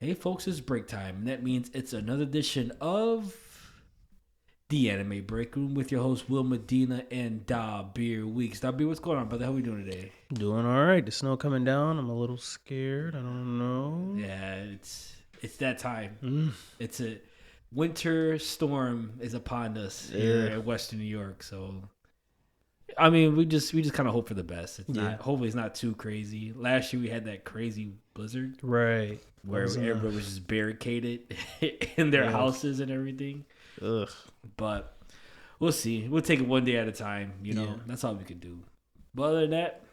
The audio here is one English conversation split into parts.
Hey folks, it's break time. And that means it's another edition of the Anime Break Room with your host Will Medina and Dabir Weeks. Dabir, what's going on, brother? How we doing today? Doing all right. The snow coming down. I'm a little scared. I don't know. Yeah, it's that time. It's a winter storm is upon us here in Western New York. So, I mean, we just kind of hope for the best. It's not. Hopefully, it's not too crazy. Last year we had that crazy blizzard, Right? where everybody was just barricaded in their houses and everything. Ugh. But we'll see. We'll take it one day at a time. You know, that's all we can do. But other than that,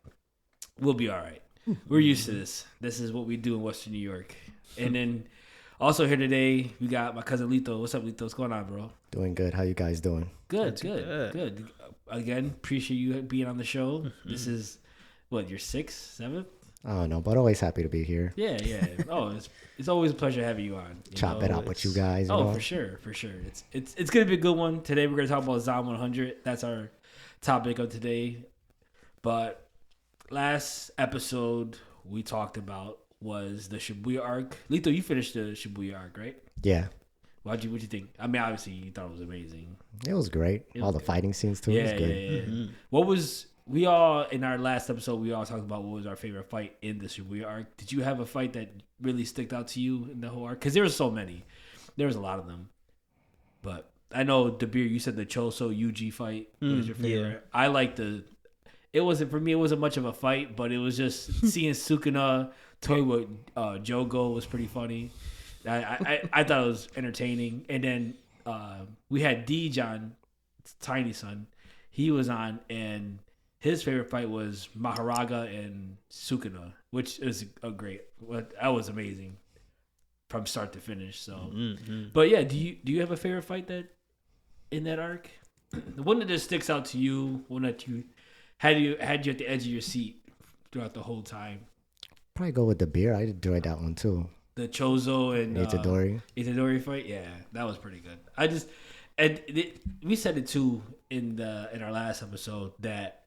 we'll be all right. We're used to this. This is what we do in Western New York. And then also here today, we got my cousin Lito. What's up, Lito? What's going on, bro? Doing good. How you guys doing? Good. Again, appreciate you being on the show. This is, what, your 6th, 7th? I don't know, but always happy to be here. Yeah. Oh, it's always a pleasure having you on. Chop it up with you guys. Oh, for sure. It's gonna be a good one today. We're gonna talk about Zom 100. That's our topic of today. But last episode we talked about was the Shibuya arc. Lito, you finished the Shibuya arc, right? Yeah. What'd you think? I mean, obviously you thought it was amazing. It was great. All the fighting scenes too. Yeah, It was good. yeah. Mm-hmm. What was we all in our last episode? We all talked about what was our favorite fight in the Shibuya arc. Did you have a fight that really stuck out to you in the whole arc? Because there were so many. There was a lot of them. But I know Dabir, you said the Choso Yuji fight was your favorite. Yeah. I liked it wasn't for me. It wasn't much of a fight, but it was just seeing Sukuna toy with Jogo was pretty funny. I thought it was entertaining. And then we had Dijon, Tiny Son. He was on, and his favorite fight was Maharaga and Sukuna, which is that was amazing from start to finish. So, But yeah, do you have a favorite fight that in that arc? The one that just sticks out to you, one that you had you at the edge of your seat throughout the whole time. Probably go with the beer. I enjoyed that one too. The Chozo and Itadori fight, yeah, that was pretty good. We said it too in our last episode that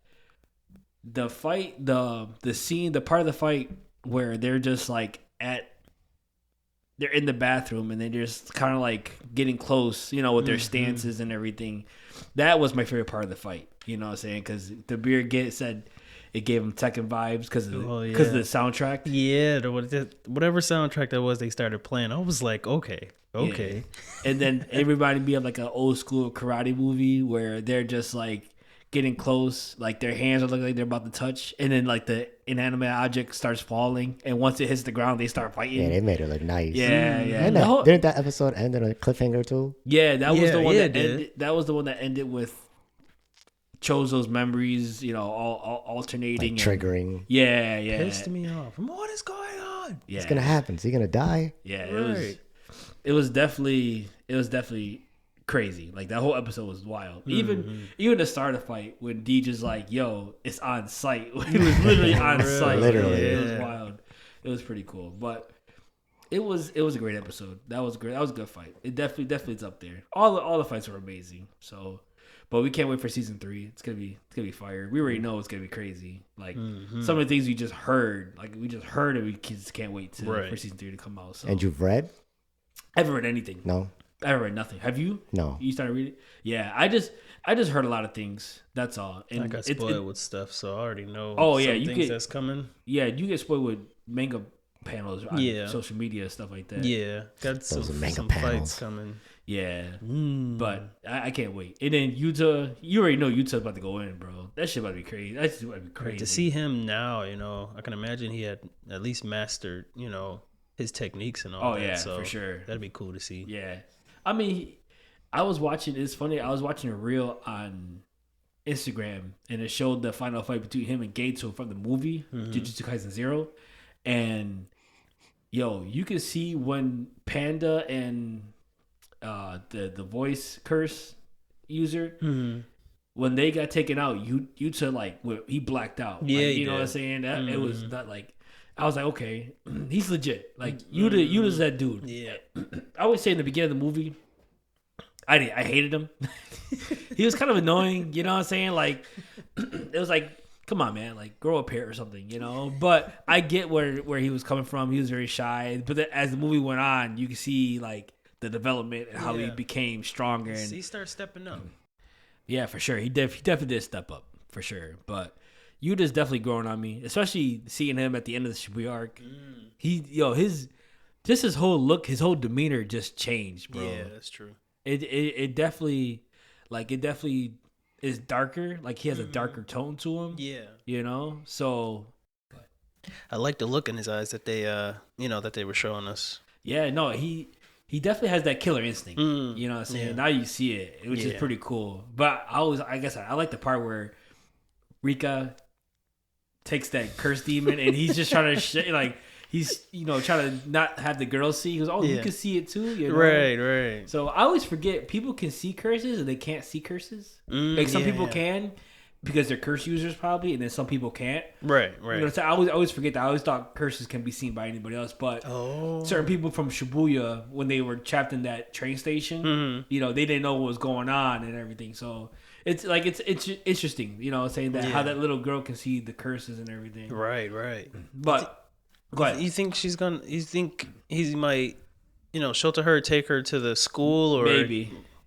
the fight, the scene, the part of the fight where they're just like they're in the bathroom and they're just kind of like getting close, you know, with their stances and everything. That was my favorite part of the fight. You know what I'm saying? Because the beer said it gave him Tekken vibes because of the soundtrack. Yeah, whatever soundtrack that was, they started playing. I was like, okay. Yeah. And then everybody be like an old school karate movie where they're just like getting close, like their hands are looking like they're about to touch, and then like the inanimate object starts falling, and once it hits the ground, they start fighting. Yeah, they made it look nice. Yeah. And didn't that episode end on a cliffhanger too? Yeah, that was the one that ended. That was the one that ended with Chozo's memories, you know, all alternating, like triggering. Yeah. Pissed me off. What is going on? Yeah. What's gonna happen? Is he gonna die? Yeah, it was definitely crazy. Like that whole episode was wild. Even the start of the fight when D just like, yo, it's on site. He was literally on site. Literally. It was wild. It was pretty cool. But it was a great episode. That was great. That was a good fight. It definitely is up there. All the fights were amazing. So, but we can't wait for season 3. It's gonna be fire. We already know it's gonna be crazy. Like some of the things we just heard, and we just can't wait for season 3 to come out. So. And you've read? I haven't read anything. No. I haven't read nothing. Have you? No. You started reading? Yeah, I just heard a lot of things. That's all. And I got spoiled with stuff, so I already know. That's coming. Yeah, you get spoiled with manga panels on social media, stuff like that. Yeah, got some manga fights coming. Yeah, but I can't wait. And then Yuta, you already know Yuta's about to go in, bro. That shit about to be crazy. That shit about to be crazy. To see him now, you know, I can imagine he had at least mastered, you know, his techniques and all that. Oh yeah, so for sure. That'd be cool to see. Yeah. I mean, I was watching. It's funny. I was watching a reel on Instagram, and it showed the final fight between him and Gato from the movie Jujutsu Kaisen 0. And yo, you can see when Panda and the voice curse user when they got taken out, Yuta he blacked out. Yeah, you know what I'm saying? That it was not like. I was like, okay, he's legit. Like Yuta's that dude. Yeah. I always say in the beginning of the movie, I hated him. He was kind of annoying, you know what I'm saying? Like it was like come on, man, like grow up here or something, you know. But I get where he was coming from. He was very shy, but as the movie went on, you can see like the development and how he became stronger. And he started stepping up. Yeah, for sure. He definitely did step up for sure. But Yuta's definitely growing on me, especially seeing him at the end of the Shibuya arc. His whole look, his whole demeanor just changed, bro. Yeah, that's true. It definitely is darker. Like he has a darker tone to him. Yeah, you know. So I like the look in his eyes that they that they were showing us. Yeah, no, he definitely has that killer instinct. You know what I'm saying? Yeah. Now you see it, which is pretty cool. But I like the part where Rika takes that curse demon and he's just trying to he's trying to not have the girls see. He goes, you can see it too. You know? Right. So I always forget people can see curses and they can't see curses. Like some people can because they're curse users probably, and then some people can't. Right. You know, so I always forget that. I always thought curses can be seen by anybody else, but certain people from Shibuya, when they were trapped in that train station, they didn't know what was going on and everything. So it's like it's interesting, saying that how that little girl can see the curses and everything. Right. But go ahead. You think he might, shelter her, take her to the school, or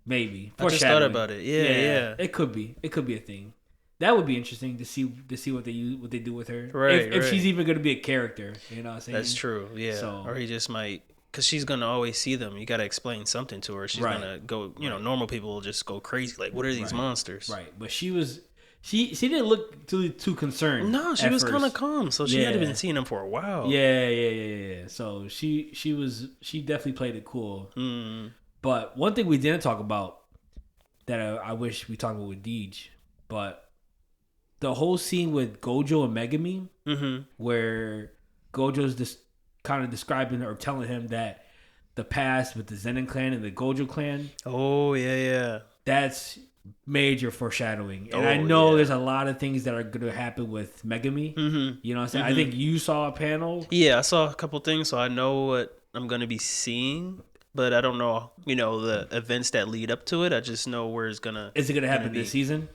maybe. I just thought about it. Yeah. It could be a thing. That would be interesting to see what they do with her. Right. If she's even going to be a character, you know what I'm saying? That's true. Yeah. So, or he just might, because she's going to always see them. You got to explain something to her. She's going to go. Normal people will just go crazy. Like, what are these monsters? Right. But she didn't look too concerned. No, she was kind of calm. So she had been seeing them for a while. Yeah. So she definitely played it cool. But one thing we didn't talk about that I wish we talked about with Deej, but the whole scene with Gojo and Megumi, where Gojo's just kind of describing or telling him that the past with the Zenin clan and the Gojo clan. Oh, yeah. That's major foreshadowing. And I know there's a lot of things that are going to happen with Megumi. You know what I'm saying? I think you saw a panel. Yeah, I saw a couple things, so I know what I'm going to be seeing. But I don't know, the events that lead up to it. I just know where it's going to... Is it going to happen this season?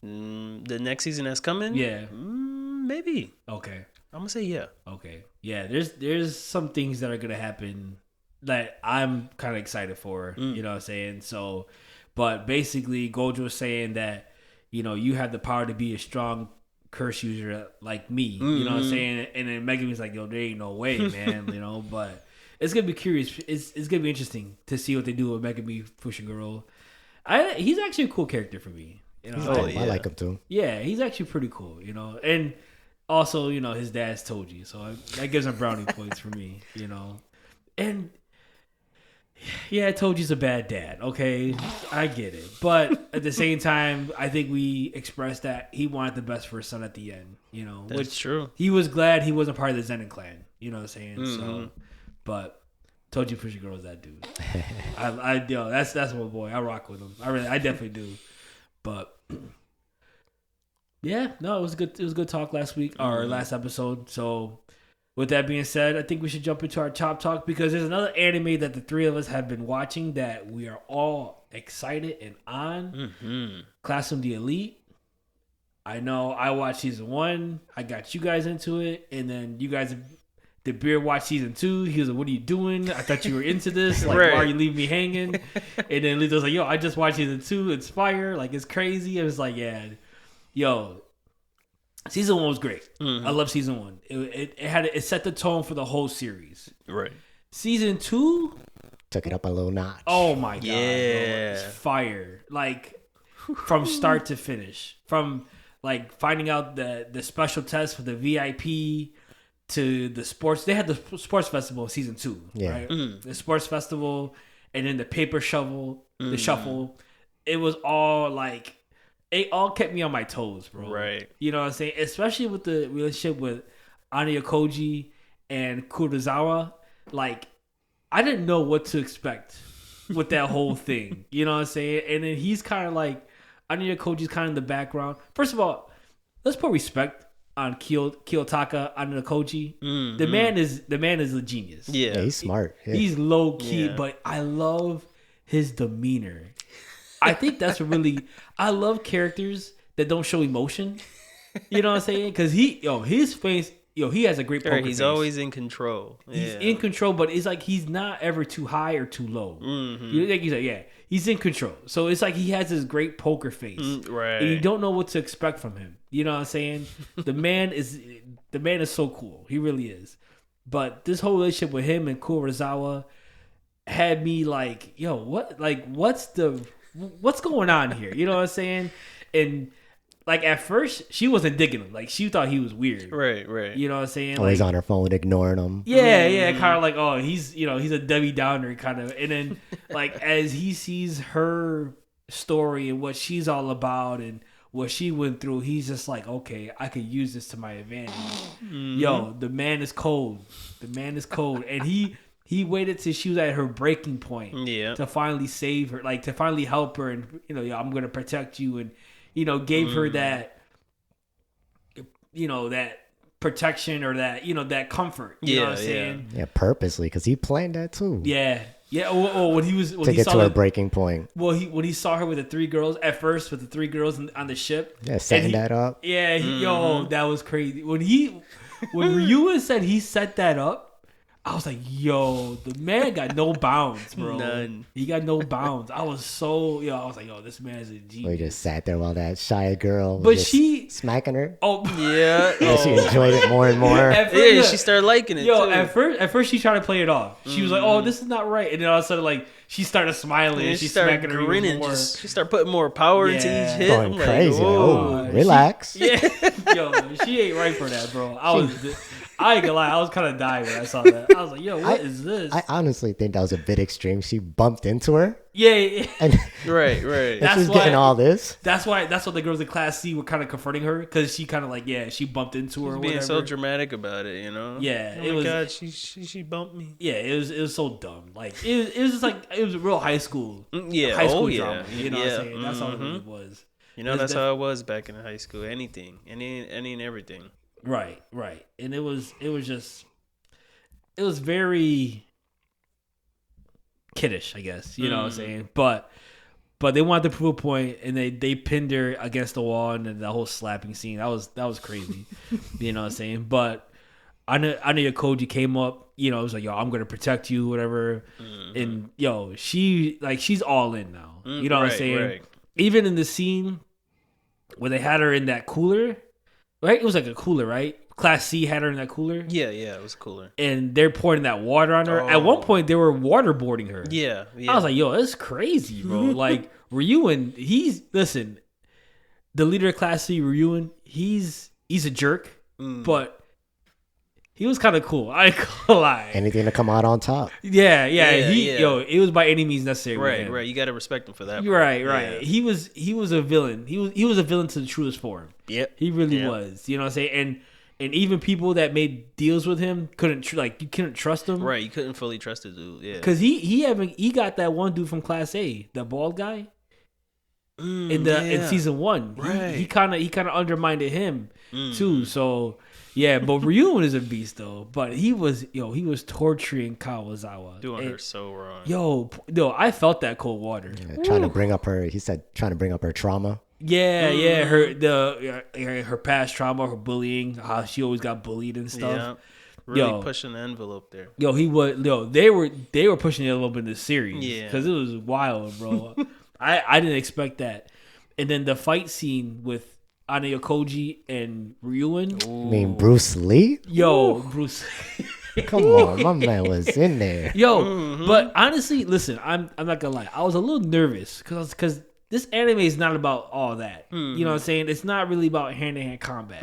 The next season that's coming? Yeah. Maybe. Okay. I'm going to say yeah. Okay. Yeah, there's some things that are going to happen that I'm kind of excited for, you know what I'm saying? So, but basically Gojo is saying that, you have the power to be a strong curse user like me, you know what I'm saying? And then Megumi's like, yo, there ain't no way, man, but it's going to be curious. It's going to be interesting to see what they do with Megumi Fushiguro. He's actually a cool character for me. I like him too. Yeah, he's actually pretty cool, and also, his dad's Toji, so that gives him brownie points for me, and yeah, Toji's a bad dad. Okay, I get it, but at the same time, I think we expressed that he wanted the best for his son at the end, That's true. He was glad he wasn't part of the Zenin clan, you know what I'm saying? So, but Toji Fushiguro is that dude. That's my boy. I rock with him. I definitely do. But yeah, no, it was good. It was good talk last week, our last episode. So with that being said, I think we should jump into our top talk because there's another anime that the three of us have been watching that we are all excited and on. Classroom the Elite. I know I watched season 1. I got you guys into it, and then you guys the beer watched season 2. He was like, "What are you doing? I thought you were into this. Like, why are you leaving me hanging?" And then Lito's like, "Yo, I just watched season 2. It's fire. Like, it's crazy." I was like, "Yeah, yo, season 1 was great. I love season 1. It set the tone for the whole series. Right. Season 2 took it up a little notch. Oh my god, bro, it's fire. Like from start to finish. From like finding out the special test for the VIP." To the sports, they had the sports festival season 2, right? The sports festival, and then the paper shovel, the shuffle. It was all like, it all kept me on my toes, bro. Right. You know what I'm saying? Especially with the relationship with Anya Koji and Kurosawa. Like, I didn't know what to expect with that whole thing. You know what I'm saying? And then he's kind of like, Anya Koji's kind of in the background. First of all, let's put respect on Kiyotaka Anakoji. The man is a genius. Yeah, he's smart. Yeah. He's low key, but I love his demeanor. I think that's I love characters that don't show emotion. You know what I'm saying? Because his face, he has a great poker He's face. always in control. He's in control, but it's like he's not ever too high or too low. Mm-hmm. Like you said, he's in control. So it's like he has this great poker face, right? And you don't know what to expect from him. You know what I'm saying? the man is so cool. He really is. But this whole relationship with him and Kurosawa had me like, yo, what? Like, what's going on here? You know what I'm saying? And like at first, she wasn't digging him. Like she thought he was weird. Right. You know what I'm saying? Always like, on her phone, ignoring him. Yeah, kind of like, oh, he's a Debbie Downer kind of. And then like as he sees her story and what she's all about and what she went through, he's just like, okay, I could use this to my advantage. Yo, the man is cold. And he waited till she was at her breaking point to finally save her, like to finally help her and, I'm going to protect you. And, gave her that, that protection or that, that comfort. You know what I'm saying? Yeah, purposely, because he planned that too. Yeah. When he was to get to her breaking point. Well, when he saw her with the three girls on the ship. Yeah, setting that up. Yeah, that was crazy. When Ryuen said he set that up, I was like, yo, the man got no bounds, bro. None. He got no bounds. I was like, yo, this man's a genius. We just sat there while that shy girl was But just she smacking her. Oh yeah. Yeah, she enjoyed it more and more. She started liking it. Yo, too. at first she tried to play it off. She was like, "Oh, this is not right," and then all of a sudden, like, she started smiling and she started smacking her grinning. more. She started putting more power into each hit. Going I'm crazy. Like, oh, relax. Yo, she ain't right for that, bro. I ain't gonna lie, I was kind of dying when I saw that. I was like, yo, what is this? I honestly think that was a bit extreme. She bumped into her. Yeah. And right. And she's getting all this. That's why the girls in Class C were kind of confronting her because she kind of like, she bumped into her. Being whatever. so dramatic about it, Yeah, oh my God, she bumped me. Yeah, it was so dumb. Like it was just like it was real high school. Yeah, high school drama. You know what I'm saying? Mm-hmm. That's all it really was. That's how it was back in high school. Anything, any and everything. Right. And it was very kiddish, I guess. You know what I'm saying? But they wanted to prove a point, and they pinned her against the wall, and then the whole slapping scene that was crazy. You know what I'm saying? But I know Koji came up. It was like, yo, I'm gonna protect you, whatever. And yo, she's all in now. You know what I'm saying? Right. Even in the scene where they had her in that cooler, right? It was like a cooler, right? Class C had her in that cooler. Yeah, it was cooler. And they're pouring that water on her. At one point, they were waterboarding her. Yeah. I was like, yo, that's crazy, bro. Like, Ryuen, listen, the leader of Class C, Ryuen, he's a jerk, but he was kind of cool. I ain't gonna lie. Anything to come out on top. Yeah. Yo, it was by any means necessary. Right. You got to respect him for that. Right. Yeah. He was a villain. He was a villain to the truest form. Yep. He really was. You know what I'm saying? And even people that made deals with him you couldn't trust him. Right. You couldn't fully trust the dude. Yeah. Because he got that one dude from Class A, the bald guy. In season 1, right. he kind of undermined him too. So yeah, but Ryuen is a beast though. But he was torturing Kawazawa, doing her so wrong. Yo, I felt that cold water. Yeah, trying to bring up her trauma. Yeah, her past trauma, her bullying, how she always got bullied and stuff. Yeah. Really pushing the envelope there. They were pushing the envelope in the series. Yeah. Because it was wild, bro. I didn't expect that. And then the fight scene with Anya Koji and Ryuen. I mean, Bruce Lee? Bruce. Come on, my man was in there. But honestly, listen, I'm not gonna lie. I was a little nervous because this anime is not about all that. You know what I'm saying? It's not really about hand-to-hand combat.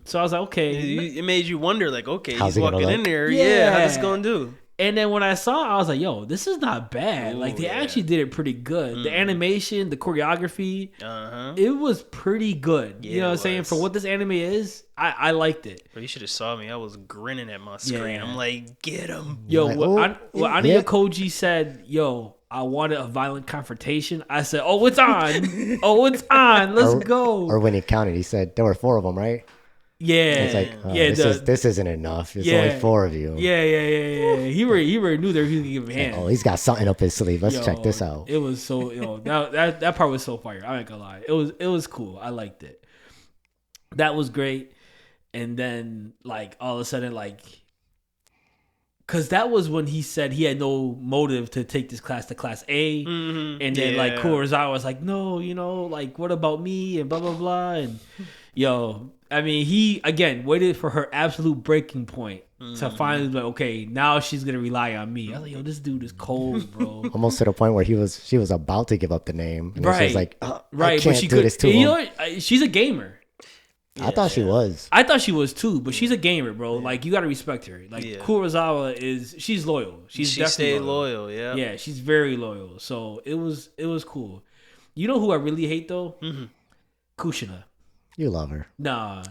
So I was like, okay. It made you wonder, like, okay, how's he's walking in there. Yeah, how's this going to do? And then when I saw it, I was like, yo, this is not bad. Like, they actually did it pretty good. The animation, the choreography, it was pretty good. Yeah, you know what I'm saying? For what this anime is, I liked it. But you should have saw me. I was grinning at my screen. Yeah. I'm like, get him. Yo, like, Anya Koji said, yo, I wanted a violent confrontation. I said, oh, it's on. It's on. Let's go. Or when he counted, he said there were 4 of them, right? Yeah. It's like, this isn't enough. It's only 4 of you. Yeah. He already knew that he was gonna give him a hand. Oh, he's got something up his sleeve. Let's check this out. It was so, that part was so fire. I ain't gonna lie. It was cool. I liked it. That was great. And then like all of a sudden like, because that was when he said he had no motive to take this class to class A. Mm-hmm. And then like Kurosawa was like, no, you know, like what about me and blah, blah, blah. And I mean, he again waited for her absolute breaking point to finally be like, okay, now she's going to rely on me. I was like, this dude is cold, bro. Almost to the point where she was about to give up the name. And she was like, right. I can't do this to him. You know what? She's a gamer. I thought she was. I thought she was too, but she's a gamer, bro. Like you got to respect her. Like Kurosawa she's loyal. She stayed loyal. Yeah. Yeah, she's very loyal. So it was cool. You know who I really hate though? Mm-hmm. Kushina. You love her. Nah.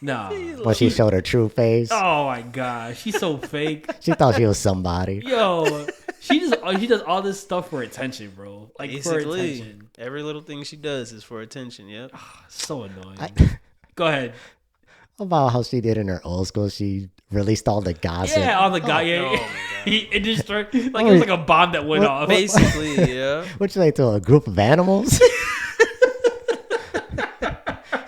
When she showed her true face. Oh my god, she's so fake. She thought she was somebody. Yo, she does all this stuff for attention, bro. Like basically, for attention. Every little thing she does is for attention. Yep. So annoying. Go ahead. About how she did in her old school, she released all the gossip. Yeah, all the gossip. It just started like it was like a bomb that went off. Basically, yeah. What you like to a group of animals?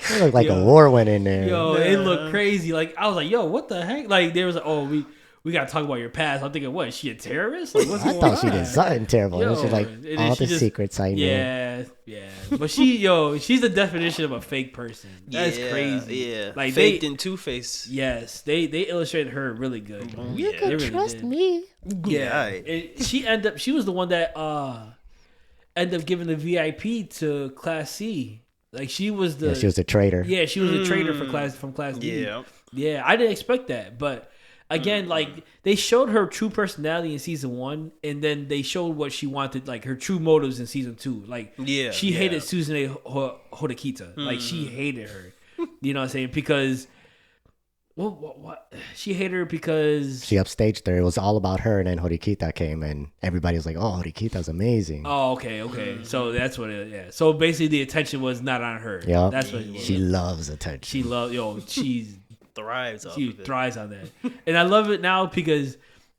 It looked like a war went in there. It looked crazy. Like I was like, yo, what the heck? Like there was like, oh, we gotta talk about your past. I'm thinking, what? Is she a terrorist? Like what's going on? I thought she did something terrible. It was just like all the secrets I knew. Yeah. But she's the definition of a fake person. That's crazy. Yeah. Like faked and two-faced. Yes, they illustrated her really good. You can really trust me. Yeah. She was the one that ended up giving the VIP to Class C. Like she was the she was a traitor. Yeah, she was a traitor from Class D. Yeah, I didn't expect that, but again, like they showed her true personality in season 1, and then they showed what she wanted, like her true motives in season 2. Like she hated Suzune Hodakita. Like she hated her. You know what I'm saying? Because what? She hated her because she upstaged her. It was all about her, and then Horikita came, and everybody was like, "Oh, Horikita's amazing." Oh, okay. So that's what it. Yeah. So basically, the attention was not on her. Yeah, that's what it was. She loves attention. She loves. She's thrives. She thrives on that, and I love it now because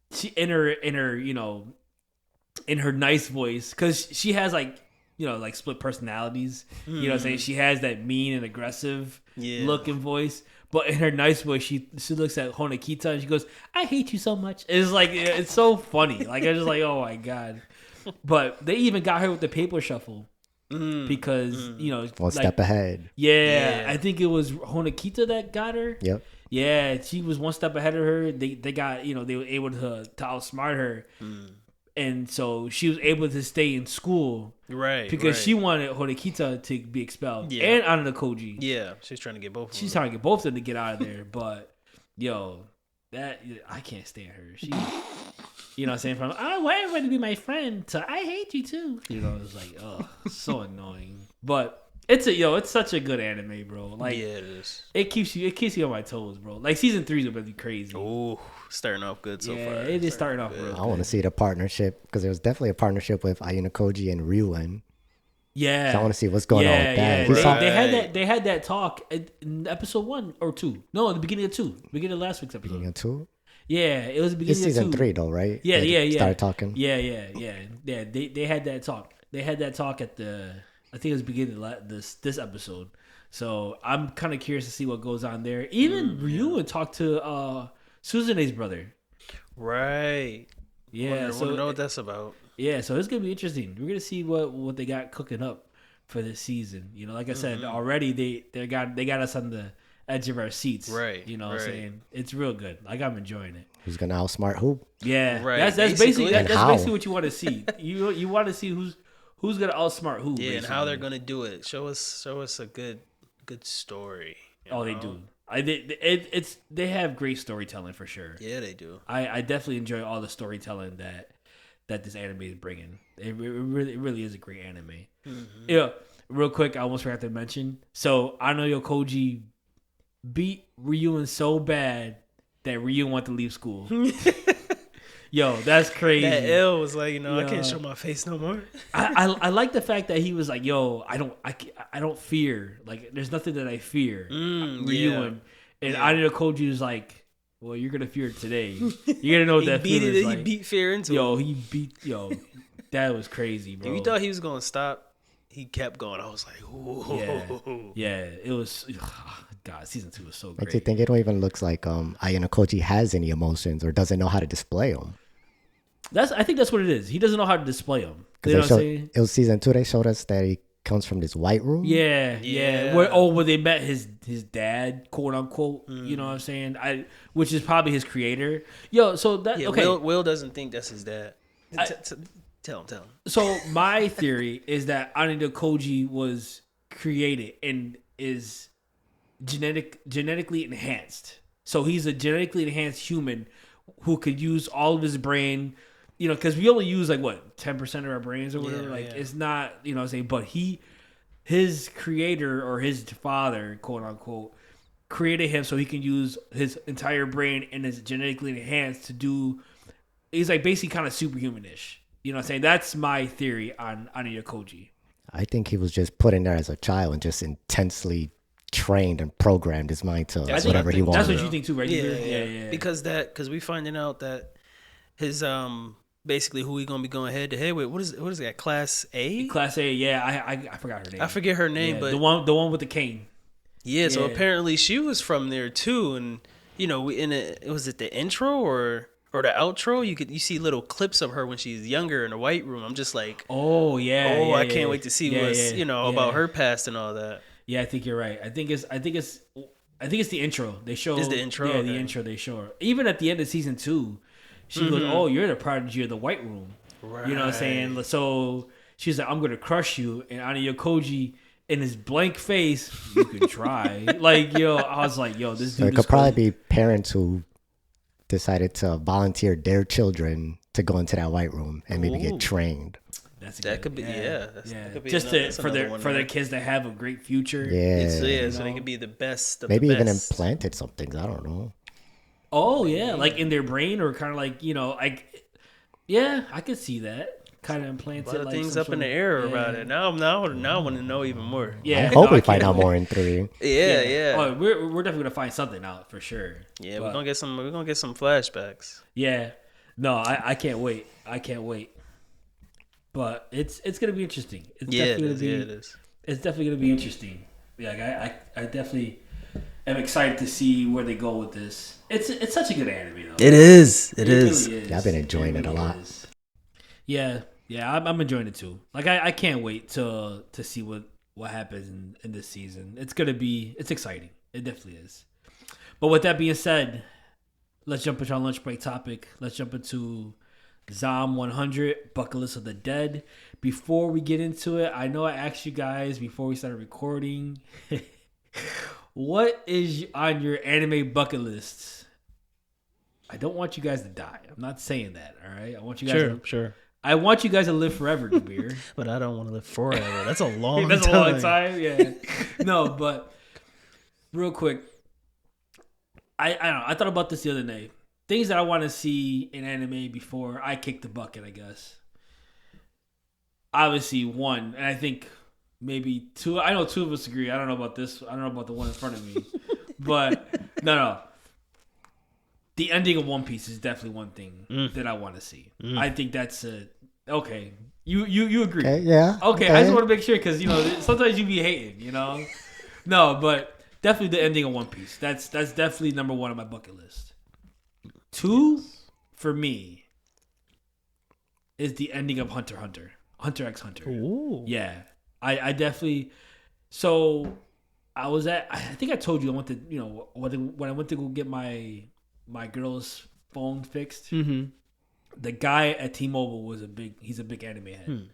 she in her in her nice voice, because she has like like split personalities. You know what I'm saying? She has that mean and aggressive look and voice. But in her nice voice, she looks at Honekita and she goes, "I hate you so much." It's like it's so funny. Like I'm just like, oh my god. But they even got her with the paper shuffle because one step ahead. Yeah, I think it was Honekita that got her. Yep. Yeah, she was one step ahead of her. They got they were able to outsmart her. And so she was able to stay in school, right? Because she wanted Horikita to be expelled and Anna Koji. Yeah, she's trying to get both. She's trying to get both of them to get out of there. But that I can't stand her. She, you know, what I'm saying, I want everybody to be my friend. So I hate you too. It's like, oh, so annoying. But it's such a good anime, bro. Like, yeah, it is. It keeps you on my toes, bro. Like season 3 is really crazy. Oh, starting off good so far. Yeah, it is starting off good. I want to see the partnership because there was definitely a partnership with Ayano Koji and Ryuen. Yeah, so I want to see what's going on with that. Yeah, they had that talk in episode 1 or 2. No, in the beginning of 2. Beginning of last week's episode. Beginning of 2. Yeah, it was the beginning of 2. It's season 3 though, right? Yeah. Started talking. Yeah. They had that talk. They had that talk at the. I think it was beginning of this episode. So I'm kind of curious to see what goes on there. Even Ryuen talked to Suzune's brother. Right. Yeah. I want to know what that's about. Yeah, so it's gonna be interesting. We're gonna see what they got cooking up for this season. Like I said already, they got us on the edge of our seats. Right. You know what I'm saying? It's real good. Like I'm enjoying it. Who's gonna outsmart who? Yeah. Right. That's basically what you want to see. You want to see who's gonna outsmart who. Yeah, basically. And how they're gonna do it. Show us a good story. They do. They have great storytelling for sure. Yeah, they do. I definitely enjoy all the storytelling that this anime is bringing. It really is a great anime. Mm-hmm. Yeah, real quick, I almost forgot to mention. So Ano Koji beat Ryuen so bad that Ryuen wanted to leave school. Yo, that's crazy. That L was like, I can't show my face no more. I like the fact that he was like, yo, I don't fear. Like, there's nothing that I fear. Ryuen. And Ano Koji was like, well, you're gonna fear it today. You're gonna know what that feeling is like. He beat fear into it. That was crazy, bro. If you thought he was gonna stop, he kept going. I was like, ooh. Yeah, it was. God, season 2 was so Makes you great. think it don't even looks like Ayano Koji has any emotions or doesn't know how to display them. I think that's what it is. He doesn't know how to display them. You know Because what I'm saying? it was season 2. They showed us that he comes from this white room. Yeah. Yeah. Where they met his dad, quote unquote. You know what I'm saying? Which is probably his creator. Yo, so that Yeah, okay. Will doesn't think that's his dad. Tell him. So my theory is that Anida Koji was created and is genetically enhanced. So he's a genetically enhanced human who could use all of his brain. You know, because we only use like what 10% of our brains or whatever. Yeah. It's not, you know what I'm saying. But his creator or his father, quote unquote, created him so he can use his entire brain and is genetically enhanced to do. He's like basically kind of superhumanish. You know what I'm saying? That's my theory on Anida Koji. I think he was just put in there as a child and just intensely trained and programmed his mind to whatever he wanted. That's what you think too, right? Yeah. Because we finding out that his basically who he gonna be going head to head with. What is that? Class A? Class A, yeah. I forgot her name. I forget her name, Yeah, but the one with the cane. Yeah, so Yeah. apparently she was from there too, and you know, was it the intro or the outro? You see little clips of her when she's younger in a white room. I'm just like, Oh yeah. I can't wait to see what's about her past and all that. Yeah, I think you're right. I think it's the intro. They show It's the intro, Yeah, the okay. intro they show her. Even at the end of season 2, she goes, "Oh, you're the prodigy of the White Room." Right. You know what I'm saying? So she's like, "I'm gonna crush you," and Anaya Koji in his blank face, "You can try." Like, yo, I was like, "Yo, this So dude it is could probably crazy." be parents who decided to volunteer their children to go into that white room and maybe Ooh. get trained. That's That could be that could be Just that's for another one their there. kids to have a great future. Yeah. So you they know? can be the best of Maybe the even best. implanted some things. I don't know. Oh yeah, like in their brain or kind of like yeah, I could see that kind of A implanted. lot of like things some up in sort the of- air yeah. about it. Now I want to know even more. Yeah, I no, hope we I find can't out wait. more in 3. Yeah. Oh, we're definitely gonna find something out for sure. Yeah, But, we're gonna get some flashbacks. yeah, no, I can't wait. I can't wait. But it's gonna be interesting. It's definitely gonna be. it is. It's definitely gonna be interesting. Yeah, I definitely am excited to see where they go with this. It's such a good anime though. It is. It really is. Yeah, I've been enjoying it a lot. is. Yeah, I'm enjoying it too. Like I can't wait to see what happens in this season. It's exciting. It definitely is. But with that being said, let's jump into our lunch break topic. Let's jump into Zom 100, Bucket List of the Dead. Before we get into it, I know I asked you guys before we started recording, what is on your anime bucket list? I don't want you guys to die. I'm not saying that, all right? I want you guys Sure. I want you guys to live forever, Dabir. But I don't want to live forever. That's a long That's time. a long time, yeah. No, but real quick, I don't know. I thought about this the other day. Things that I want to see in anime before I kick the bucket, I guess. Obviously, one, and I think maybe two. I know two of us agree. I don't know about this. I don't know about the one in front of me. But, no. The ending of One Piece is definitely one thing that I want to see. I think that's okay. You agree? Okay, yeah. Okay, I just want to make sure because sometimes you be hating, No, but definitely the ending of One Piece. That's definitely number one on my bucket list. 2 for me is the ending of Hunter x Hunter. Ooh. Yeah, I definitely. So I was I think I told you I went to when I went to go get my girl's phone fixed. Mm-hmm. The guy at T-Mobile he's a big anime head.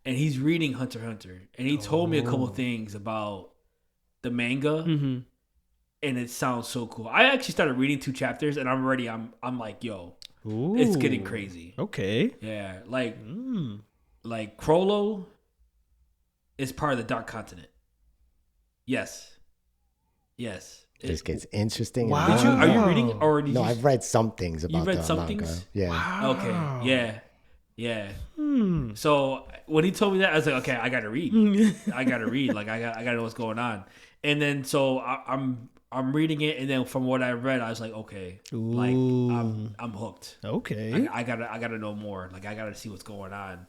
And he's reading Hunter x Hunter. And he told me a couple things about the manga. Mm-hmm. And it sounds so cool. I actually started reading 2 chapters and I'm like, yo, it's getting crazy. Okay. Yeah. Like Crollo is part of the Dark Continent. Yes. This gets interesting. Wow. Are you reading or did No, you? I've read some things about read the some manga. things? Yeah. Wow. Okay. Yeah. So when he told me that, I was like, okay, I gotta read. Like I gotta know what's going on. And then so I'm reading it, and then from what I read, I was like, okay, like I'm hooked. Okay. I gotta know more. Like I gotta see what's going on.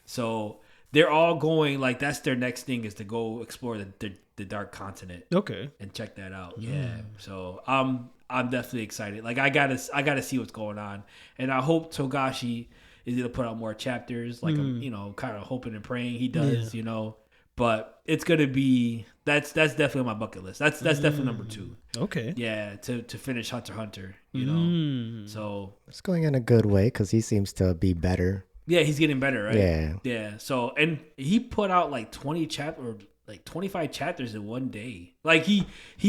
So they're all going like that's their next thing is to go explore the dark continent. Okay. And check that out. Yeah. So I'm definitely excited. Like I gotta see what's going on, and I hope Togashi is gonna put out more chapters. Like I'm, kind of hoping and praying he does. But it's gonna be that's definitely on my bucket list. That's definitely number 2. Okay. Yeah, to finish Hunter x Hunter. So It's going in a good way because he seems to be better. yeah, he's getting better, right? Yeah. Yeah. So and he put out like 25 chapters in one day. Like he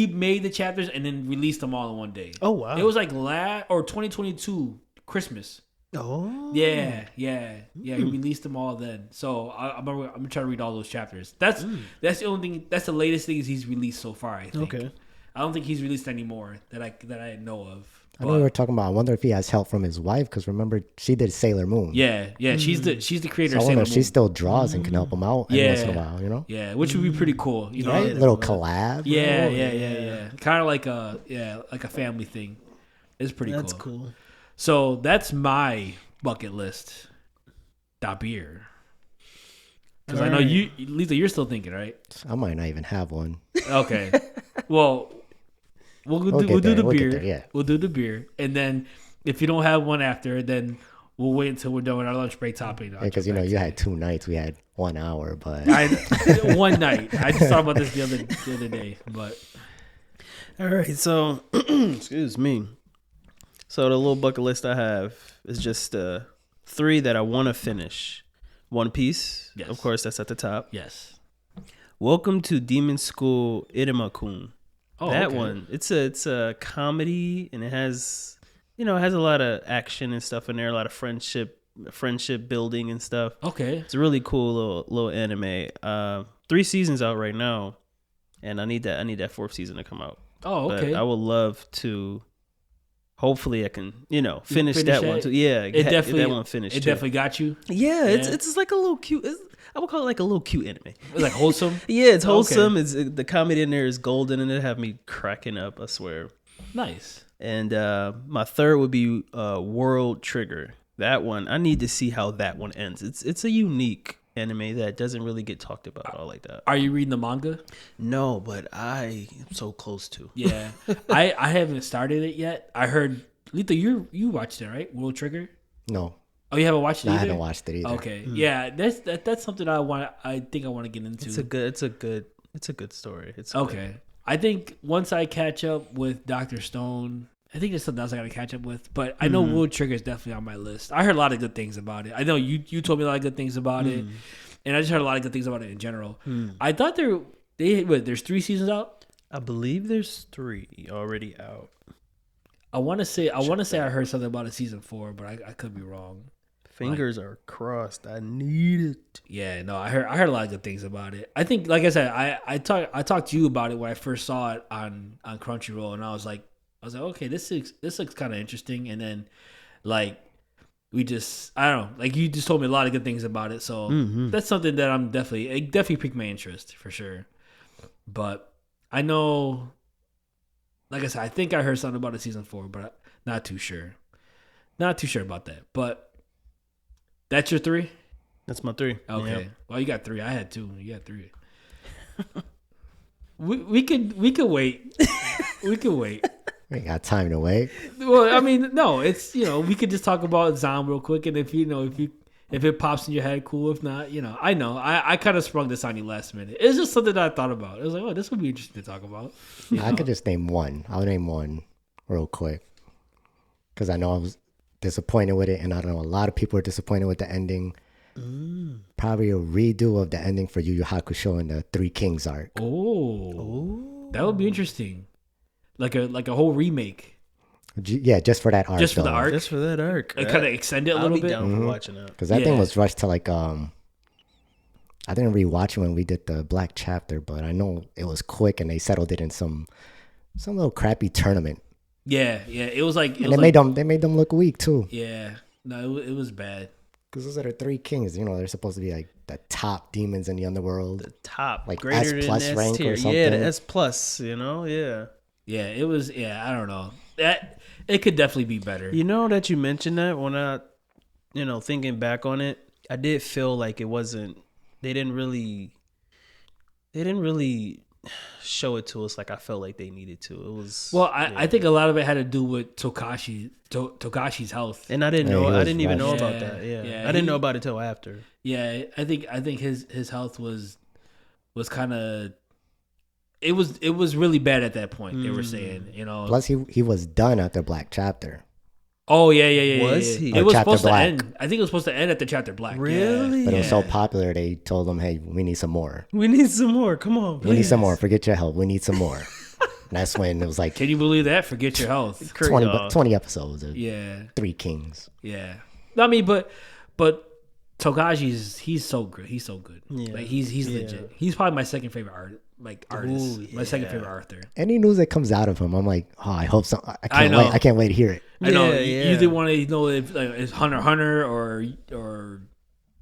made the chapters and then released them all in one day. Oh wow. It was like 2022 Christmas. Oh. Yeah. He released them all then. So I'm gonna try to read all those chapters. That's the only thing. That's the latest things he's released so far. I think. Okay. I don't think he's released any more that I know of. I know we were talking about. I wonder if he has help from his wife because remember she did Sailor Moon. Yeah. She's the creator. So of Sailor Moon. She still draws and can help him out every once in a while. Yeah, which would be pretty cool. Right? Little collab. Yeah. Kind of like a family thing. It's pretty cool. That's cool. So that's my bucket list. Dabir. Because I know you, Lisa, you're still thinking, right? I might not even have one. Okay. Well, we'll do the beer. Yeah. We'll do the beer, and then if you don't have one after, then we'll wait until we're done with our lunch break topic. Yeah, because you had 2 nights. We had 1 hour, but one night. I just thought about this the other day, but all right. So, excuse me. So the little bucket list I have is just 3 that I want to finish. One Piece, yes. Of course, that's at the top. Yes. Welcome to Demon School Iruma-kun. Oh, that okay. one. It's a comedy, and it has a lot of action and stuff in there. A lot of friendship building and stuff. Okay. It's a really cool little anime. 3 seasons out right now, and I need that 4th season to come out. Oh, okay. But I would love to. Hopefully I can, finish that one too. Yeah, it definitely that one finished. It definitely got you. Yeah, it's just like a little cute. I would call it like a little cute anime. It's like wholesome. Yeah, it's wholesome. Okay. It's the comedy in there is golden, and it have me cracking up. I swear. Nice. And my 3rd would be World Trigger. That one I need to see how that one ends. It's a unique anime that doesn't really get talked about all like that. Are you reading the manga? No, but I am so close to. Yeah. I haven't started it yet. I heard Lito, you watched it, right? World Trigger? No. Oh, you haven't watched it either? I haven't watched it either. Okay. Yeah, that's something I think I want to get into. It's a good story. It's okay. Good. I think once I catch up with Dr. Stone, I think there's something else I gotta catch up with. But I know World Trigger is definitely on my list. I heard a lot of good things about it. I know you told me a lot of good things about it, and I just heard a lot of good things about it in general. I thought there's 3 seasons out. I believe there's 3 already out. I want to say I heard something about a season 4, but I could be wrong. Fingers are crossed. I need it. Yeah, no, I heard a lot of good things about it. I think, like I said, I talked to you about it when I first saw it on Crunchyroll, and I was like, okay, this looks kind of interesting. And then, like, I don't know, like you just told me a lot of good things about it, so that's something that it definitely piqued my interest for sure. But I know, like I said, I think I heard something about a season 4, but not too sure. Not too sure about that. But that's your 3? That's my 3. Okay. Yep. Well, you got 3. I had 2. You got 3. we could wait. We could wait. We ain't got time to wait. Well, I mean, no, it's we could just talk about Zom real quick, and if it pops in your head, cool. If not, I kind of sprung this on you last minute. It's just something that I thought about. It was like, oh, this would be interesting to talk about. I could just name one. I'll name one real quick because I know I was disappointed with it, and I know a lot of people are disappointed with the ending. Probably a redo of the ending for Yu Yu Hakusho and the 3 Kings arc. Oh, that would be interesting. Like a whole remake. Yeah, just for that arc. Just for the arc. Just for that arc. Like kind of extend it a little bit. I'll be down for watching that. Because that thing was rushed to like I didn't rewatch it when we did the Black Chapter, but I know it was quick and they settled it in some little crappy tournament. Yeah, it was like. They made them look weak too. Yeah, no, it was bad. Because those are the 3 kings. They're supposed to be like the top demons in the underworld. The top, like greater S plus than rank tier. or something. Yeah, the S plus. Yeah. Yeah, it was. Yeah, I don't know. That it could definitely be better. That you mentioned that when I, thinking back on it, I did feel like it wasn't they didn't really show it to us like I felt like they needed to. It was I think a lot of it had to do with Tokashi's health. and I didn't know. I didn't even know rushed. about that. Yeah, I didn't know about it till after. Yeah, I think his health was kind of. It was really bad at that point. They were saying, you know. Plus, he was done after Black Chapter. Oh yeah. Was he? It was Chapter supposed Black. to end. I think it was supposed to end at the Chapter Black. Really? But it was so popular, they told him, "Hey, we need some more. We need some more. Come on, please. We need some more. Forget your help. We need some more." And that's when it was like Can you believe that? Forget your health. 20 episodes of Yeah. Three Kings. Yeah. I mean, but he's so good. He's so good. Yeah. Like he's legit. He's probably my second favorite artist. Ooh, My second yeah. favorite author. Any news that comes out of him, I'm like, oh, I hope so. I can't wait to hear it. I know. Yeah, You either want to know if it's Hunter x Hunter or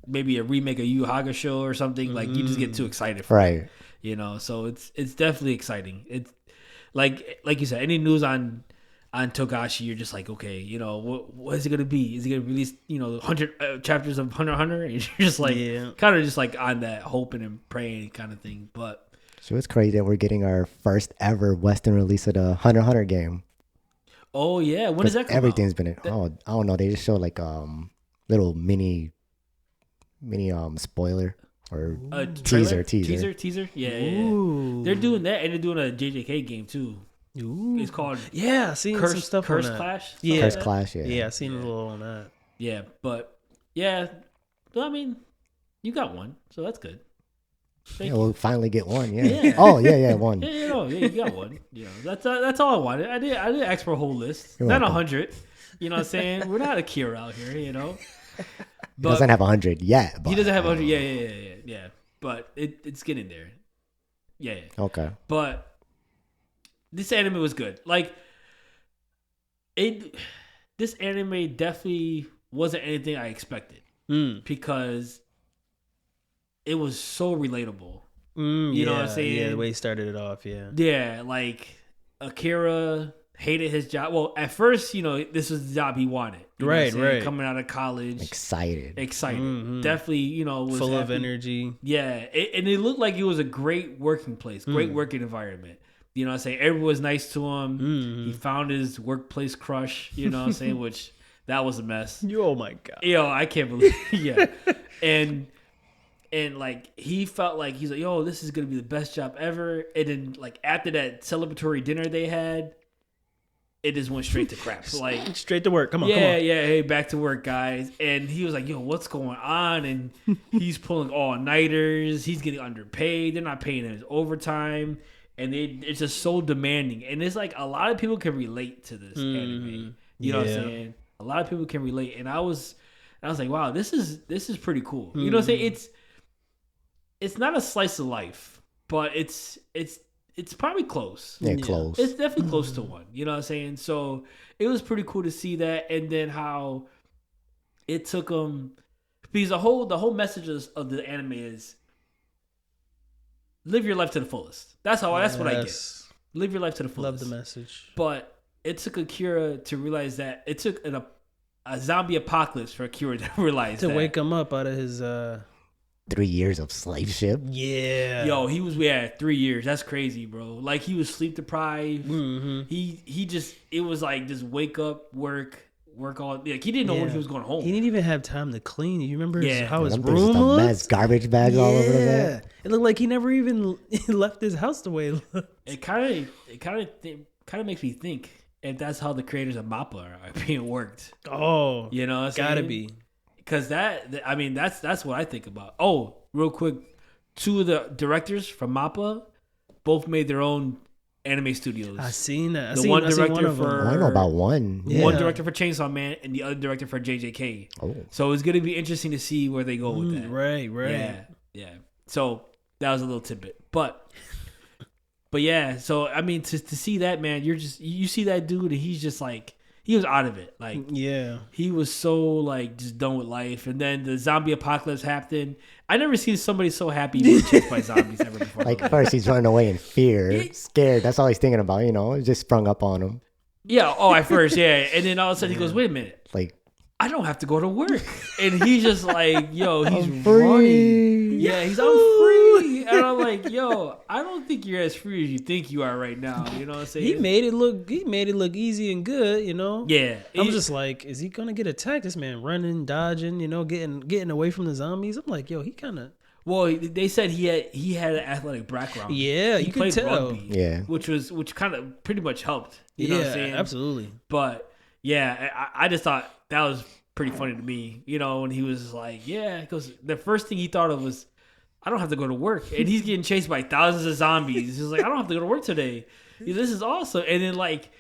maybe a remake of Yu Yu Hakusho or something. Like you just get too excited for Right. it, you know. So it's definitely exciting. It's like you said, any news on Togashi, you're just like, okay, you know, what is it gonna be? Is he gonna release 100 chapters of Hunter x Hunter? And you're just like kind of just like on that hoping and praying kind of thing. But So it's crazy that we're getting our first ever Western release of the Hunter x Hunter game. oh yeah, when does that come Everything's out? been I don't know. They just showed like little mini spoiler or Trailer? teaser. Yeah. Ooh. They're doing that, and they're doing a JJK game too. Ooh. It's called Yeah, I seen some stuff Curse on that. Clash. Yeah. Curse Clash, yeah. Yeah, I seen a little on that. Yeah, but yeah, I mean, you got one, so that's good. Yeah, we'll finally get one. Yeah. Yeah. Oh yeah, one. Yeah, you got one. You know, that's all I wanted. I didn't ask for a whole list, You're not welcome. 100. You know what I'm saying? We're not Akira out here, you know. He But doesn't have 100 yet. But, he doesn't have 100. Yeah. But it's getting there. Yeah. Okay. But this anime was good. Like this anime definitely wasn't anything I expected because it was so relatable. You know what I'm saying? Yeah, the way he started it off, yeah. Yeah, like Akira hated his job. Well, at first, this was the job he wanted. You know what I'm saying? Right. Coming out of college. Excited. Definitely, was full of happy. energy. Yeah, and it looked like it was a great working place, great working environment. You know what I'm saying? Everyone was nice to him. He found his workplace crush, you know what I'm saying? Which, that was a mess. Oh my God. I can't believe yeah. And like, he felt like, he's like, yo, this is going to be the best job ever. And then, like, after that celebratory dinner they had, it just went straight to crap. Like, straight to work. Come on. Hey, back to work, guys. And he was like, yo, what's going on? And he's pulling all-nighters. He's getting underpaid. They're not paying him his overtime. And it's just so demanding. And it's like, a lot of people can relate to this anime. You know what I'm saying? A lot of people can relate. And I was like, wow, this is pretty cool. You know what I'm saying? It's not a slice of life, but it's probably close. Yeah, close. It's definitely close to one. You know what I'm saying? So it was pretty cool to see that, and then how it took them, because the whole message of the anime is live your life to the fullest. That's what I get. Live your life to the fullest. Love the message. But it took Akira to realize that it took a zombie apocalypse for Akira to realize to that. wake him up out of his 3 years of slave ship. Yeah. Yo, he was 3 years. That's crazy, bro. Like, he was sleep deprived. He just, it was like just wake up, work all. Like, he didn't know when he was going home. He didn't even have time to clean. You remember how his Them room things just a looked? mess, garbage bags all over the bed. It looked like he never even left his house the way it looked. It kind of makes me think if that's how the creators of MAPPA are being worked. Oh, You know what I'm saying? gotta be. Because that's what I think about. Oh, real quick, 2 of the directors from MAPPA both made their own anime studios. I seen that. The one director Oh, I know about one. Yeah. One director for Chainsaw Man and the other director for JJK. Oh. So it's going to be interesting to see where they go with that. Right. Yeah. So that was a little tidbit. But yeah, so I mean, to see that, man, you see that dude and he's just like, he was out of it. Like, Yeah. he was so like just done with life. And then the zombie apocalypse happened. I never seen somebody so happy being chased by zombies ever before. Like, first he's running away in fear, scared. That's all he's thinking about, It just sprung up on him. Yeah. Oh, at first, yeah. And then all of a sudden he goes, wait a minute. Like, I don't have to go to work. And he's just like, yo, he's I'm free. running. Yeah, I'm free. And I'm like, yo, I don't think you're as free as you think you are right now. You know what I'm saying? He made it look easy and good, Yeah. I'm just like, is he gonna get attacked? This man running, dodging, getting away from the zombies. I'm like, yo, he kind of. Well, they said he had an athletic background. Yeah, he you played could tell. rugby. Yeah, which kind of pretty much helped. You know what I'm saying? Absolutely. But yeah, I just thought that was pretty funny to me. When he was like, yeah, because the first thing he thought of was, I don't have to go to work, and he's getting chased by thousands of zombies. He's like, I don't have to go to work today. This is awesome. And then like,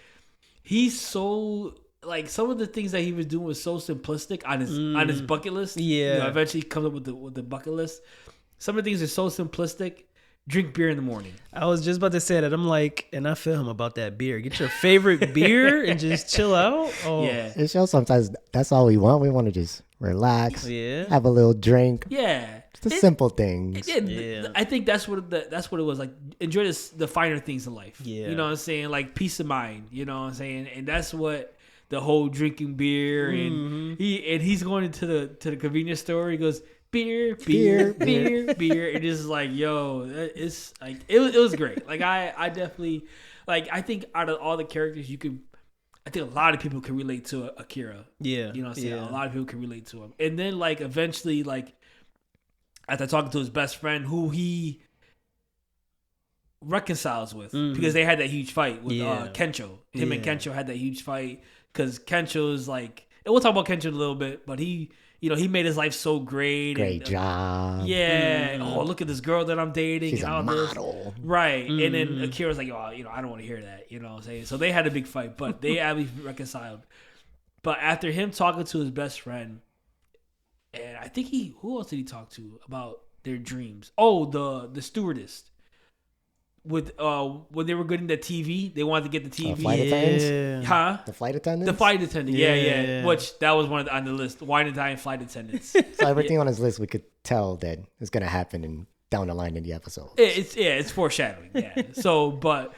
he's so. Like some of the things that he was doing was so simplistic on his bucket list. Yeah, eventually he comes up with the bucket list. Some of the things are so simplistic. Drink beer in the morning. I was just about to say that. I'm like, and I feel him about that beer. Get your favorite beer and just chill out. Oh. Yeah. It shows sometimes that's all we want. We want to just relax. Yeah. Have a little drink. Yeah. The simple things. Yeah. I think that's what it was like. Enjoy the finer things in life. Yeah. You know what I'm saying? Like peace of mind. You know what I'm saying? And that's what the whole drinking beer and he's going into the convenience store. He goes, beer. And it's like, yo, it's like it was great. Like I definitely like. I think out of all the characters, I think a lot of people can relate to Akira. Yeah, you know what I'm saying. A lot of people can relate to him. And then like eventually, like after talking to his best friend, who he reconciles with because they had that huge fight with Kencho. Him and Kencho had that huge fight because Kencho is like, and we'll talk about Kencho in a little bit, but he made his life so great. Great job. Yeah. Oh, look at this girl that I'm dating. She's and a all model. This. Right. And then Akira's like, oh, I don't want to hear that. You know what I'm saying? So they had a big fight, but they actually reconciled. But after him talking to his best friend, and I think who else did he talk to about their dreams? Oh, the stewardess. With when they were getting the TV, they wanted to get the TV. Flight attendants? Huh? The flight attendants? The flight attendant, yeah. Which that was on the list. Wine and dine flight attendants. So everything on his list, we could tell that it's gonna happen down the line in the episode. It's foreshadowing. Yeah. So, but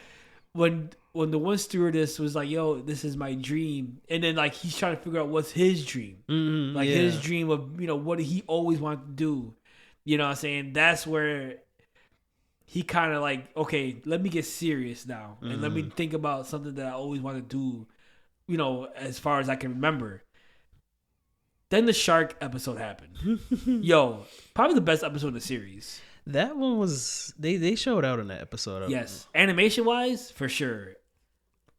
when the one stewardess was like, "Yo, this is my dream," and then like he's trying to figure out what's his dream, his dream of what he always wanted to do. You know what I'm saying? That's where he kind of like, okay, let me get serious now. And let me think about something that I always want to do, as far as I can remember. Then the shark episode happened. Yo, probably the best episode of the series. That one was, they showed out in that episode. Yes. Animation-wise, for sure.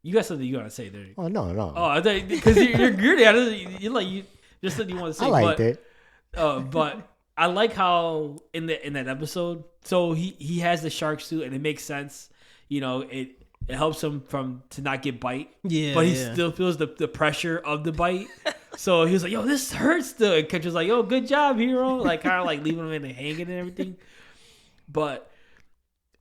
You got something you got to say there. Oh, no. Oh, I thought, because you're good. You're like, you just something you want to say. I liked it. But I like how in that episode, so he has the shark suit and it makes sense. It helps him to not get bite. Yeah. But he still feels the pressure of the bite. So he was like, yo, this hurts still. And Ketch was like, yo, good job, hero. Like kind of like leaving him in the hanging and everything. But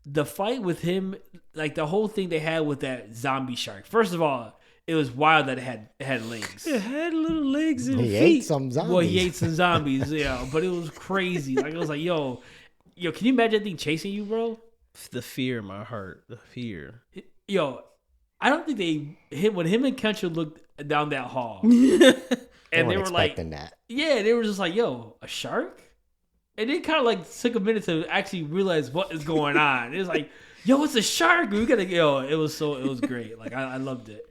the fight with him, like the whole thing they had with that zombie shark. First of all, it was wild that it had legs. It had little legs and he feet. ate some zombies. Well, he ate some zombies, yeah. But it was crazy. Like it was like, yo, can you imagine that thing chasing you, bro? The fear in my heart. The fear. Yo, I don't think when him and Kencho looked down that hall, and they were like, that. Yeah, they were just like, yo, a shark? And they kind of like took a minute to actually realize what is going on. It was like, yo, it's a shark. We gotta go. It was great. Like I loved it.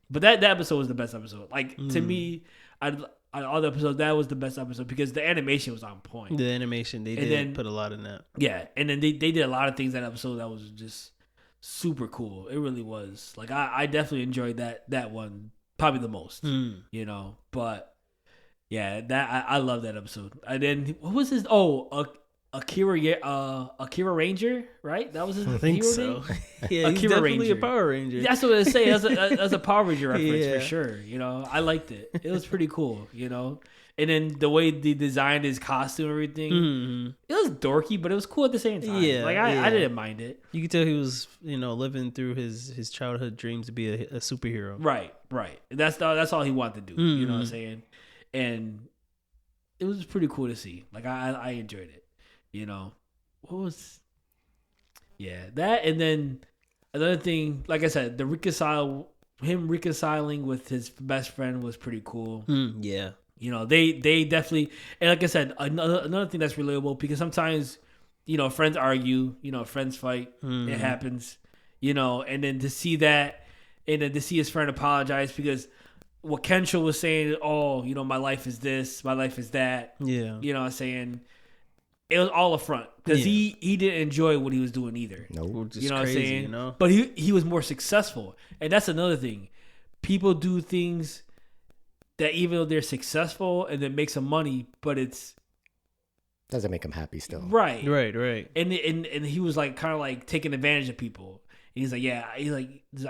But that episode was the best episode. Like to me, all the episodes, that was the best episode because the animation was on point. The animation, they did put a lot in that. Yeah, and then they did a lot of things that episode that was just super cool. It really was. Like I definitely enjoyed that one probably the most. But yeah, that I love that episode. And then what was his? Akira Ranger, right? That was his name? I think so. Name? Yeah, he's Akira definitely Ranger. a Power Ranger. That's what I say. That's a Power Ranger reference Yeah. for sure. I liked it. It was pretty cool. And then the way they designed his costume and everything, it was dorky, but it was cool at the same time. Yeah, like I didn't mind it. You could tell he was, living through his childhood dreams to be a superhero. Right. That's all he wanted to do. You know what I'm saying? And it was pretty cool to see. Like I enjoyed it. What was? Yeah, that, and then another thing, like I said, him reconciling with his best friend was pretty cool. Yeah. You know, they definitely, and like I said, another thing that's relatable, because sometimes, you know, friends argue, you know, friends fight, it happens, you know, and then to see that, and then to see his friend apologize, because what Kenshiro was saying, oh, you know, my life is this, my life is that, Yeah. you know what I'm saying? It was all a front, because he didn't enjoy what he was doing either. Nope. You know crazy, what I'm saying? you know? But he was more successful, and that's another thing. People do things that even though they're successful and it makes them money, but it's Doesn't make him happy still. right. Right. And he was like kind of like taking advantage of people. And he's like, yeah,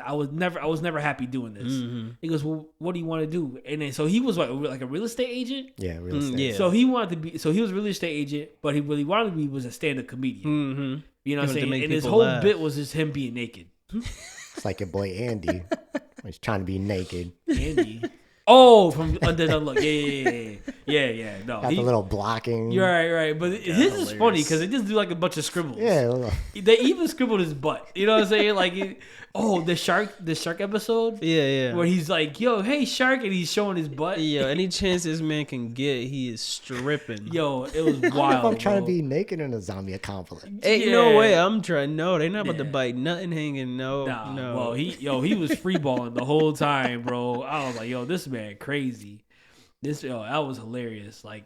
I was never happy doing this. He goes, well, what do you want to do? And then so he was like a real estate agent. Yeah, real estate. yeah. So he wanted to be. So he was a real estate agent, but he really wanted to be was a stand-up comedian. You know what I'm saying? And his whole bit was just him being naked. It's like your boy Andy. He's trying to be naked. Andy. Oh, from Undead Unluck. Yeah. No, Got the little blocking. You're right. But his is funny because they just do like a bunch of scribbles. Yeah. They even scribbled his butt. You know what I'm saying? Like, the shark episode. Yeah. Where he's like, yo, hey, shark, and he's showing his butt. Yo, any chance this man can get, he is stripping. Yo, it was I don't know wild. if I'm trying bro. to be naked in a zombie apocalypse. Ain't no way I'm trying. No, they not about to Yeah. bite nothing hanging. No. Well, he was free balling the whole time, bro. I was like, yo, this man crazy. That was hilarious. Like,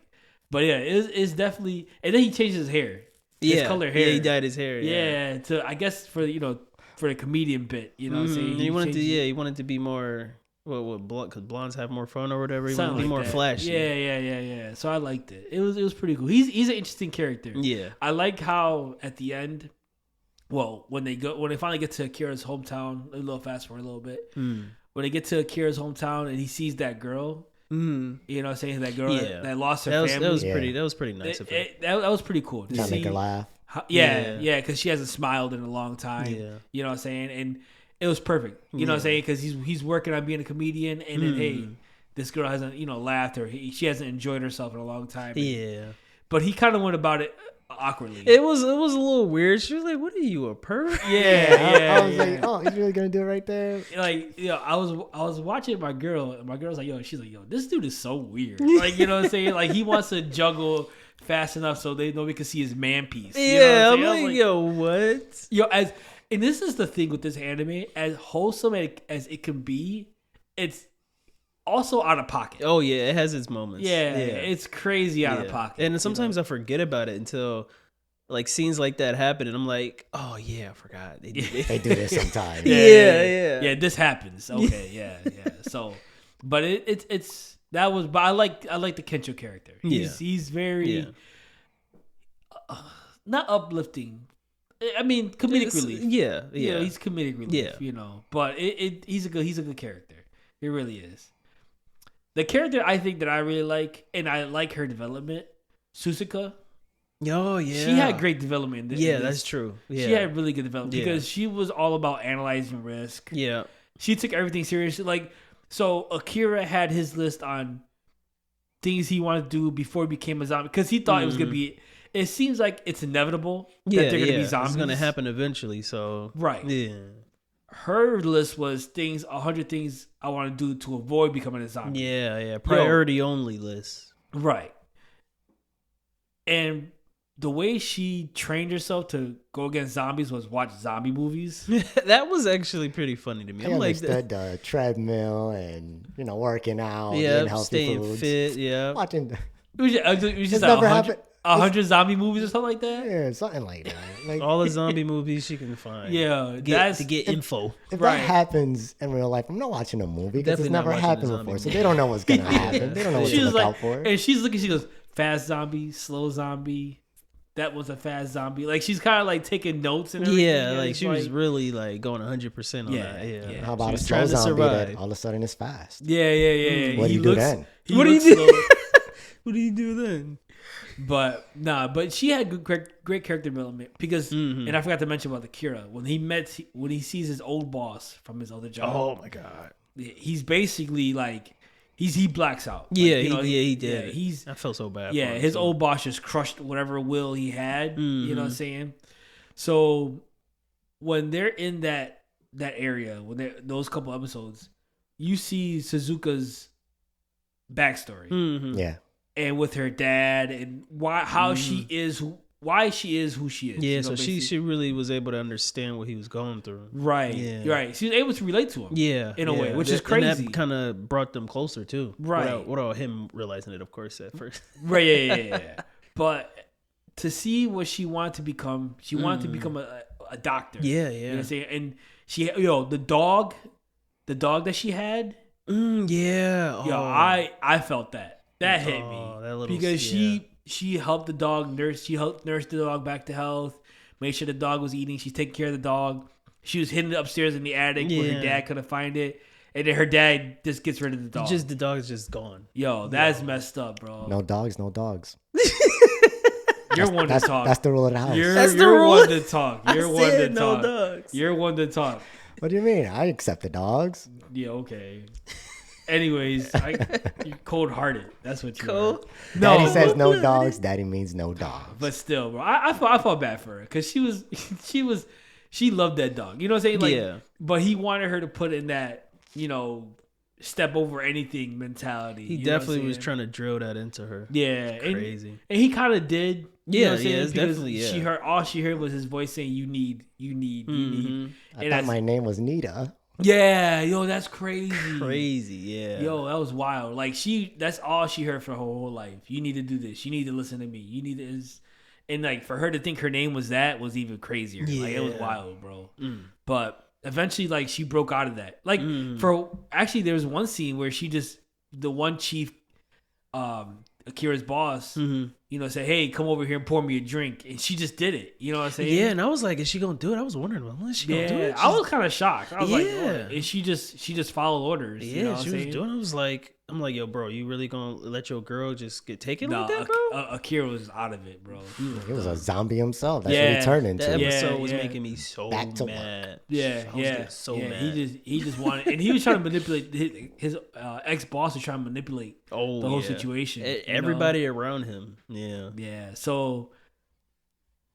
but yeah, it's definitely. And then he changed his hair. His color hair. Yeah, he dyed his hair. Yeah, to I guess for the comedian bit. You know what I'm saying? He wanted to be more. Because blondes have more fun or whatever. He wanted to be more flashy. Yeah. So I liked it. It was pretty cool. He's an interesting character. Yeah. I like how at the end, well, when they finally get to Akira's hometown, a little fast forward a little bit. When they get to Akira's hometown and he sees that girl, you know what I'm saying? That girl that lost her family. That was pretty nice of her. That was pretty cool. Trying to make her laugh. Yeah, because she hasn't smiled in a long time. Yeah. You know what I'm saying? And it was perfect. You know what I'm saying? Because he's working on being a comedian, and then hey, this girl hasn't laughed or she hasn't enjoyed herself in a long time. Yeah. But he kind of went about it awkwardly. It was a little weird. She was like, "What are you, a pervert?" I was like, "Oh, he's really gonna do it right there." Like, I was watching my girl, and my girl's like, "Yo," she's like, "Yo, this dude is so weird." Like, you know what I'm saying? Like, he wants to juggle fast enough so nobody can see his man piece. You know I'm like, yo, what? Yo, and this is the thing with this anime, as wholesome as it can be, it's also out of pocket. Oh yeah, it has its moments. Yeah. It's crazy out of pocket. And sometimes I forget about it until like scenes like that happen, and I'm like, oh yeah, I forgot. They do this sometimes. Yeah. This happens. Okay, yeah. So, but it's that was. But I like the Kencho character. He's very not uplifting. I mean, comedic relief. Yeah. He's comedic relief. Yeah. You know, but he's a good character. He really is. The character I think that I really like, and I like her development, Suzuka. Oh yeah, she had great development. That's true. Yeah, she had really good development because she was all about analyzing risk. Yeah, she took everything seriously. Like, so Akira had his list on things he wanted to do before he became a zombie because he thought it was gonna be. It seems like it's inevitable that they're gonna be zombies. It's gonna happen eventually. So right, yeah. Her list was 100 things I want to do to avoid becoming a zombie. Yeah. Priority only list. Right. And the way she trained herself to go against zombies was watch zombie movies. That was actually pretty funny to me. I understood the treadmill and working out, eating healthy staying foods. fit. Yeah, watching. It was just like 100 zombie movies or something like that. Yeah, something like that. Like all the zombie movies she can find. Yeah, to get info. If that happens in real life, I'm not watching a movie because it's never happened before, so they don't know what's gonna happen. They don't know what to look out for. And she's looking. She goes, fast zombie, slow zombie. That was a fast zombie. Like she's kind of like taking notes and everything. Yeah, like she was really like going 100% on that. Yeah. How about a slow zombie that all of a sudden is fast? Yeah. What do you do then? What do you do? What do you do then? But she had great character development because, and I forgot to mention about Akira when he sees his old boss from his other job. Oh my god, he's basically like he blacks out. Like, he did. Yeah, I felt so bad. Yeah, his old boss just crushed whatever will he had. You know what I'm saying? So when they're in that area, those couple episodes, you see Suzuka's backstory. Mm-hmm. Yeah. And with her dad and how she is why she is who she is. Yeah, you know, so she really was able to understand what he was going through. Right. Yeah. Right. She was able to relate to him. Yeah. In a way, which is And crazy. that kind of brought them closer too. Right. Without him realizing it, of course, at first. Right. Yeah. But to see what she wanted to become, she wanted to become a doctor. Yeah, You know what I'm saying? And she, the dog that she had. Yeah. Yo, I felt that. That hit me. That little, because she helped the dog nurse. She helped nurse the dog back to health. Made sure the dog was eating. She's taking care of the dog. She was hidden upstairs in the attic where her dad couldn't find it. And then her dad just gets rid of the dog. The dog's just gone. Yo, that's messed up, bro. No dogs, no dogs. You're one to talk. That's the rule of the house. You're one to talk. You're one to no talk. dogs. You're one to talk. What do you mean? I accept the dogs. Yeah, okay. Anyways, you're cold-hearted. That's what you are. No, Daddy says no dogs. Daddy means no dogs. But still, bro, I felt bad for her because she loved that dog. You know what I'm saying? Like, Yeah. But he wanted her to put in that, step over anything mentality. He you know what I'm definitely was saying? trying to drill that into her. Yeah, Crazy. and he kind of did. You know what I'm saying? it's Because definitely, yeah. She heard all she heard was his voice saying, "You need." I thought my name was Nita. Yeah, yo, that's crazy. Crazy, yeah. Yo, that was wild. Like that's all she heard for her whole life. You need to do this. You need to listen to me. You need to, and like for her to think her name was that was even crazier. Like it was wild, bro. But eventually, like she broke out of that. Like there was one scene where the one chief, Akira's boss, said, "Hey, come over here and pour me a drink," and she just did it. You know what I'm saying? Yeah, and I was like, "Is she gonna do it?" I was wondering, "Well, is she gonna do it?" I was kind of shocked. I was like, Yeah. and she just followed orders. Yeah, you know what she I'm was saying? doing. I'm like, "Yo, bro, you really gonna let your girl just get taken No, like that, bro?" Akira was out of it, bro. He was a zombie himself. That's what he turned into. That Yeah, episode was yeah. making me so Back to mad. Yeah, I was getting so mad. He just wanted, and he was trying to manipulate his ex boss was trying to manipulate the whole situation. Everybody around him. Yeah. Yeah. So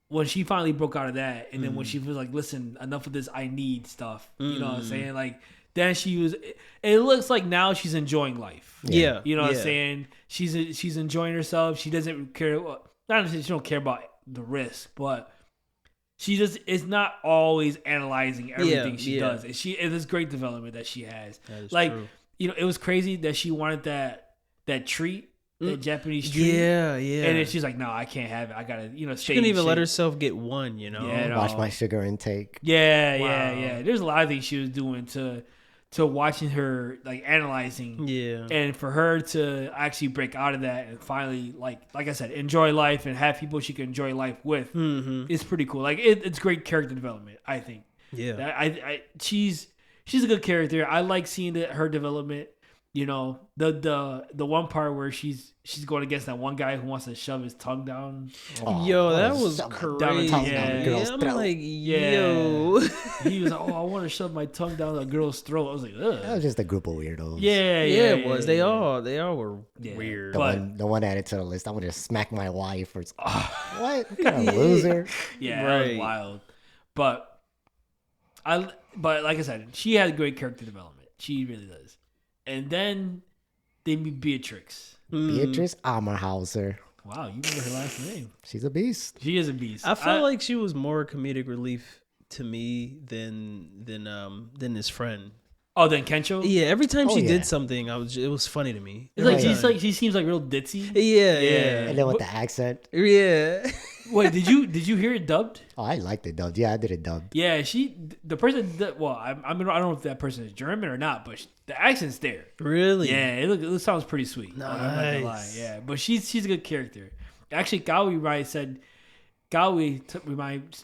when she finally broke out of that, and then when she was like, "Listen, enough of this. I need stuff." You know what I'm saying? Like then she was. It looks like now she's enjoying life. Yeah. You know what I'm saying? She's enjoying herself. She doesn't care. Not necessarily she don't care about the risk, but she just is not always analyzing everything she does. And it is great development that she has. That is like true. it was crazy that she wanted that treat. That Japanese treat. Yeah. And then she's like, "No, I can't have it. I gotta, She couldn't even let herself get one, you know? Yeah, no. Watch my sugar intake. Yeah. There's a lot of things she was doing to watching her, like analyzing. Yeah. And for her to actually break out of that and finally, like I said, enjoy life and have people she can enjoy life with is pretty cool. Like it's great character development, I think. Yeah. She's a good character. I like seeing her development. You know, the one part where she's going against that one guy who wants to shove his tongue down. Oh, Yo, that was crazy. I'm like, yo. He was like, "Oh, I want to shove my tongue down a girl's throat." I was like, "Ugh." That was just a group of weirdos. Yeah, it was. They all were weird. The one added to the list. I want to smack my wife. Or what kind of loser? Yeah, that was wild. But like I said, she had great character development. She really does. And then they meet Beatrix. Beatrice Ammerhauser. Wow, you remember her last name? She's a beast. She is a beast. I felt like she was more comedic relief to me than his friend. Oh, then Kencho? Yeah, every time she did something, it was funny to me. It's like she seems like real ditzy. Yeah. And then with the accent. Yeah. Wait, did you hear it dubbed? Oh, I liked it dubbed. Yeah, I did it dubbed. Yeah, the person that, well, I don't know if that person is German or not, but the accent's there. Really? Yeah, it sounds pretty sweet. Nice. I'm not gonna lie. Yeah, but she's a good character. Actually, Gawi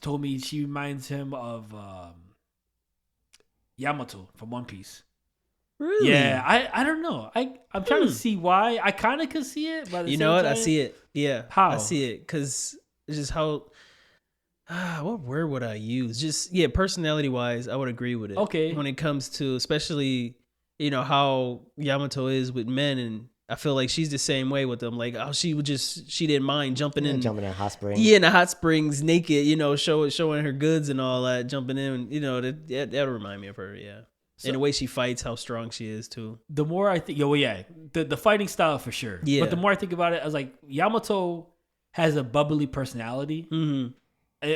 told me she reminds him of Yamato from One Piece. Really? Yeah, I don't know. I'm trying to see why. I kind of could see it, but you know what? I see it. Yeah. How? I see it because it's just how. What word would I use? Just personality wise, I would agree with it. Okay. When it comes to especially, how Yamato is with men, and I feel like she's the same way with them. Like, she didn't mind jumping in hot springs. Yeah, in the hot springs, naked. Showing her goods and all that, jumping in. That would remind me of her. Yeah. And the way she fights, how strong she is too. The more I think, the fighting style for sure. Yeah. But the more I think about it, I was like, Yamato has a bubbly personality, in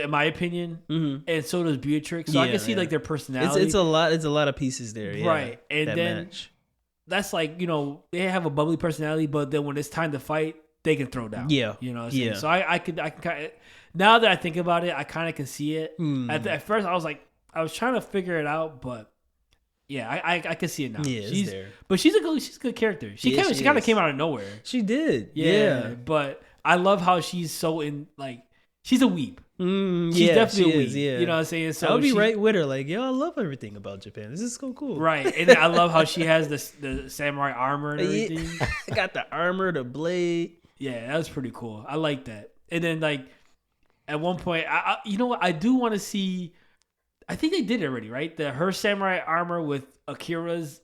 my opinion, and so does Beatrix. So I can see like their personality. It's a lot. It's a lot of pieces there, right? And then match. That's like, they have a bubbly personality, but then when it's time to fight, they can throw down. Yeah, you know what I'm saying? So I can kind of, now that I think about it, I kind of can see it. At first, I was like, I was trying to figure it out, but. Yeah, I can see it now. Yeah, she's there. But she's a good character. She kind of came out of nowhere. She did. Yeah. But I love how she's so she's a weeb. She's definitely a weeb. Yeah. You know what I'm saying? So I'll be right with her. Like, yo, I love everything about Japan. This is so cool. Right. And I love how she has the samurai armor and everything. Got the armor, the blade. Yeah, that was pretty cool. I like that. And then at one point, you know what? I do want to see. I think they did it already, right? Her samurai armor with Akira's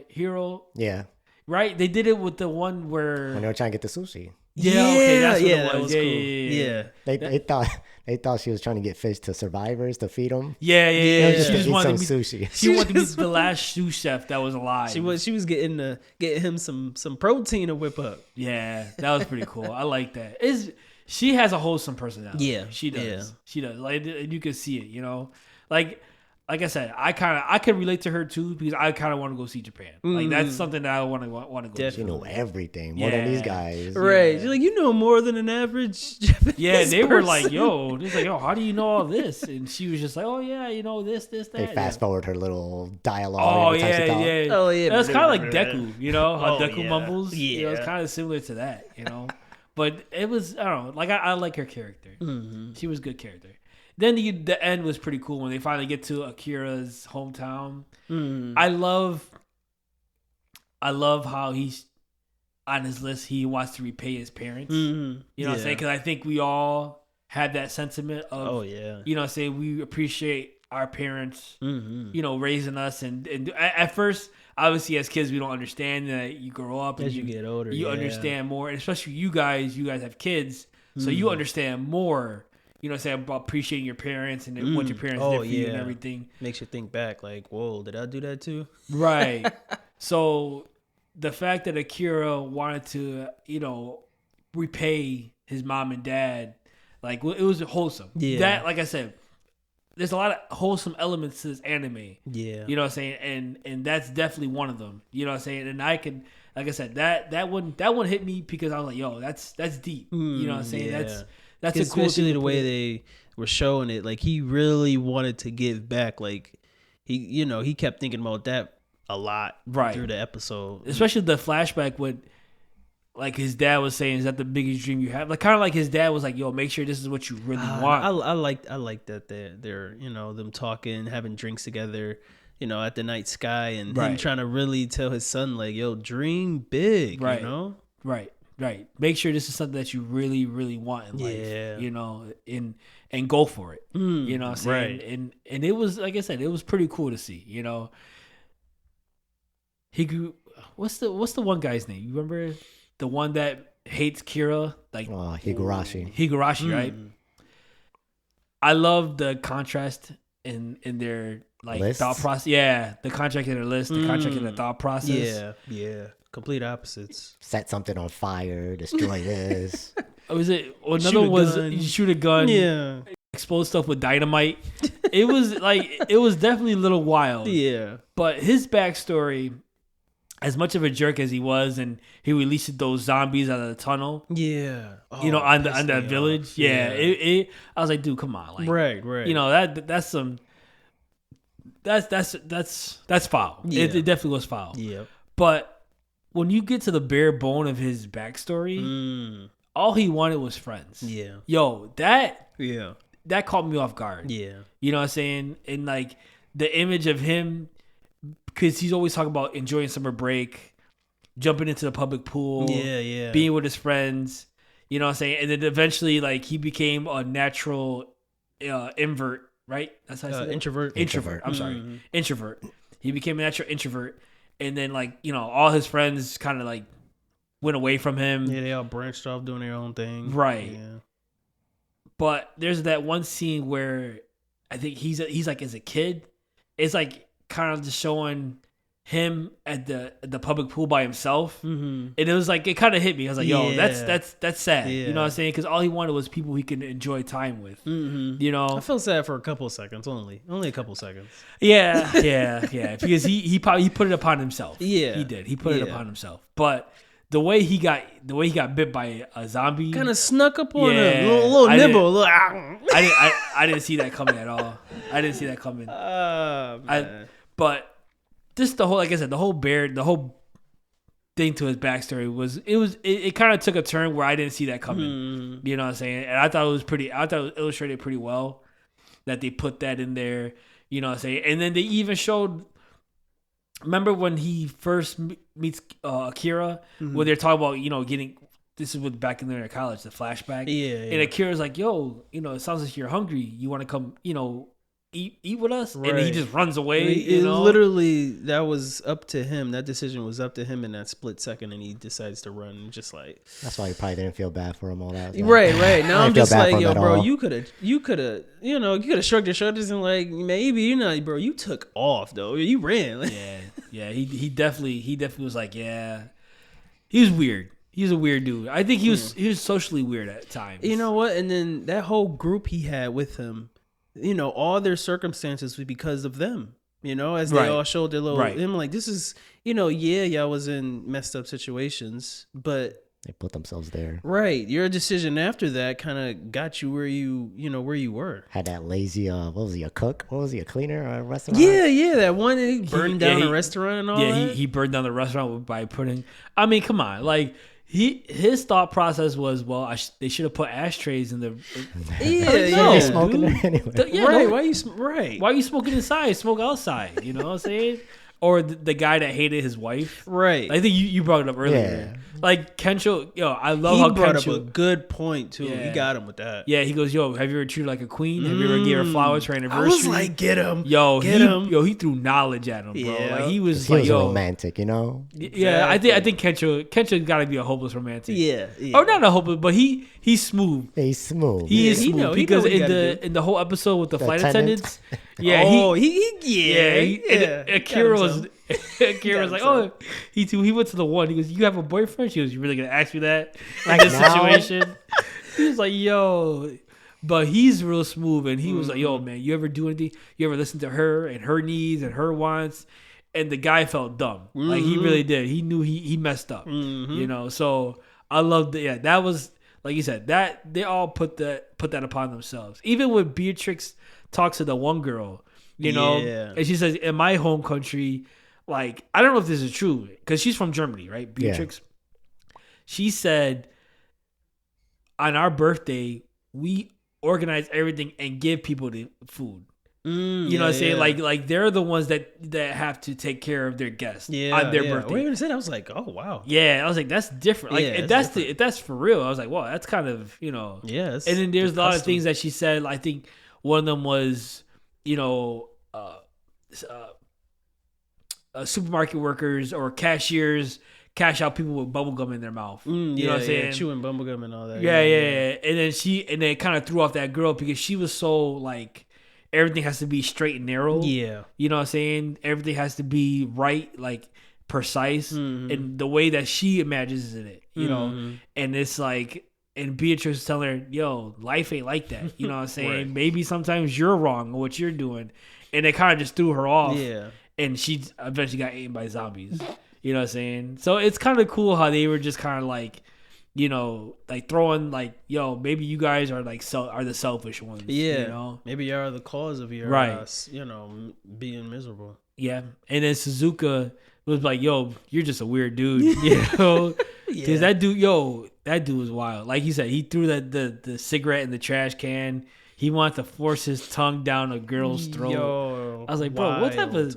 hero. Yeah. Right? They did it with the one where when they were trying to get the sushi. Yeah, okay, that's what it was. That was cool. They thought she was trying to get fish to survivors to feed them. Yeah. Just She just wanted some sushi. She wanted to be the last sous chef that was alive. She was getting him some protein to whip up. Yeah, that was pretty cool. I like that. She has a wholesome personality. Yeah, she does. Yeah. She does. Like, and you can see it. Like I said, I can relate to her too because I kind of want to go see Japan. Like that's something that I want to go. Definitely. She know everything more than these guys. Right? She's like, you know more than an average Japanese they person. were like, yo, how do you know all this? And she was just like, oh yeah, this, that. They fast forward her little dialogue. Oh every time she talk. yeah. Oh yeah. That's kind of like Deku. How Deku mumbles. Yeah. It's kind of similar to that. But it was, I don't know. Like I like her character. She was a good character. Then the end was pretty cool when they finally get to Akira's hometown. I love how he's on his list. He wants to repay his parents. You know what I'm saying? Because I think we all had that sentiment of, you know what I'm saying? We appreciate our parents, raising us. And at first, obviously, as kids, we don't understand that you grow up and as you get older, you understand more. And especially you guys have kids, so you understand more. You know what I'm saying? About appreciating your parents and what your parents did for you and everything. Makes you think back like, whoa, did I do that too? Right. So the fact that Akira wanted to, repay his mom and dad, like it was wholesome. Yeah. That, like I said, there's a lot of wholesome elements to this anime. Yeah. You know what I'm saying? And that's definitely one of them. You know what I'm saying? And I can, like I said, that one hit me because I was like, yo, that's deep. You know what I'm saying? Yeah. That's a cool especially the way they were showing it. Like he really wanted to give back. Like he kept thinking about that a lot through the episode. Especially the flashback with like his dad was saying, "Is that the biggest dream you have?" Like kind of like his dad was like, "Yo, make sure this is what you really want." I like that they're them talking, having drinks together. At the night sky, and him trying to really tell his son like, "Yo, dream big." Right. Right. Make sure this is something that you really, really want in life. And go for it. You know what I'm saying? Right. And it was, like I said, it was pretty cool to see, He grew, what's the one guy's name? You remember the one that hates Kira? Like Higurashi, right? I love the contrast in their like thought process. Yeah, the contract in their list, the contract in their thought process. Yeah. Complete opposites. Set something on fire, destroy this. Was it? Another one was you shoot a gun. Yeah. Explode stuff with dynamite. It was definitely a little wild. Yeah. But his backstory, as much of a jerk as he was, and he released those zombies out of the tunnel. Yeah. On that village. Yeah. I was like, dude, come on. Like, right. That's some. That's foul. Yeah. It definitely was foul. Yeah. But when you get to the bare bone of his backstory, all he wanted was friends. Yeah. Yo, that caught me off guard. Yeah. You know what I'm saying? And like the image of him, because he's always talking about enjoying summer break, jumping into the public pool, being with his friends. You know what I'm saying? And then eventually, like he became a natural invert, right? That's how I say introvert. Introvert. I'm sorry, introvert. He became a natural introvert. And then, like, all his friends kind of, like, went away from him. Yeah, they all branched off doing their own thing. Right. Yeah. But there's that one scene where I think he's like, as a kid, it's like kind of just showing him at the public pool by himself, and it was like it kind of hit me. I was like, "Yo, that's sad." You know what I'm saying? Because all he wanted was people he could enjoy time with. You know, I felt sad for a couple of seconds, only a couple of seconds. Yeah, because he put it upon himself. Yeah, he did. He put it upon himself. But the way he got bit by a zombie, kind of snuck up on him, a little nibble. I didn't see that coming at all. I didn't see that coming. But just the whole, like I said, the whole thing to his backstory it kind of took a turn where I didn't see that coming. You know what I'm saying? And I thought it illustrated pretty well that they put that in there. You know what I'm saying? And then they even showed. Remember when he first meets Akira, when they're talking about getting. This is with back in there at college, the flashback. Yeah. And Akira's like, "Yo, it sounds like you're hungry. You want to come, eat with us?" Right. And he just runs away. Literally, that was up to him. That decision was up to him in that split second, and he decides to run. Just like that's why he probably didn't feel bad for him all that. Right. Now I'm just like, yo, bro, you could have shrugged your shoulders and like maybe bro. You took off though. You ran. Yeah. He definitely was like, yeah. He was weird. He's a weird dude. I think he was socially weird at times. You know what? And then that whole group he had with him. All their circumstances was because of them, as they all showed their little, him like, this is, y'all was in messed up situations, but they put themselves there. Right. Your decision after that kind of got you where where you were. Had that lazy, what was he, a cook? What was he, a cleaner or a restaurant? Yeah. That one, he burned down the restaurant and all that. Yeah, he burned down the restaurant by putting, I mean, come on, like, his thought process was, well, they should have put ashtrays in the. Yeah, smoking there anyway. Why are you smoking inside? Smoke outside. You know what I'm saying? Or the guy that hated his wife. Right. I think you brought it up earlier. Yeah. Like Kensho, I love how Kensho brought up a good point too. Yeah. He got him with that. Yeah, he goes, "Yo, have you ever treated her like a queen? Have you ever gave her flowers for her anniversary?" I was like, "Get him, he threw knowledge at him, bro. Yeah. Like he was a romantic, Yeah, exactly. I think Kensho got to be a hopeless romantic. Yeah. Or not a hopeless, but he's smooth. Yeah, he's smooth. He is smooth because in the whole episode with the flight attendants. Yeah, Akira was. Akira was like, "Oh, he went to the one. He goes, you have a boyfriend?" She goes, "You really gonna ask me that in this situation?" He was like, "Yo," but he's real smooth, and he was like, "Yo, man, you ever do anything? You ever listen to her and her needs and her wants?" And the guy felt dumb, like he really did. He knew he messed up, So I loved it. Yeah, that was like you said. That they all put that upon themselves. Even when Beatrix talks to the one girl, and she says, "In my home country." Like, I don't know if this is true because she's from Germany, right? Beatrix. Yeah. She said, on our birthday, we organize everything and give people the food. You know what I'm saying? Like they're the ones that have to take care of their guests on their birthday. When you said, I was like, oh wow. Yeah, I was like, that's different. Like if that's for real, I was like, well, that's kind of Yeah. And then there's a lot of things that she said. I think one of them was supermarket workers or cashiers cash out people with bubble gum in their mouth. You know what I'm saying? Chewing bubble gum and all that. Yeah. And then it kind of threw off that girl because she was so like everything has to be straight and narrow. Yeah. You know what I'm saying? Everything has to be right, like precise, and the way that she imagines it, know. And it's like, and Beatrice was telling her, "Yo, life ain't like that." You know what I'm saying? Right. Maybe sometimes you're wrong on what you're doing, and it kind of just threw her off. Yeah. And she eventually got eaten by zombies. You know what I'm saying? So it's kind of cool how they were just kind of like, like throwing like, "Yo, maybe you guys are like are the selfish ones." Yeah. Maybe you are the cause of your, being miserable. Yeah. And then Suzuka was like, "Yo, you're just a weird dude." Because that dude was wild. Like you said, he threw the cigarette in the trash can. He wanted to force his tongue down a girl's throat. Yo, I was like, bro, what type of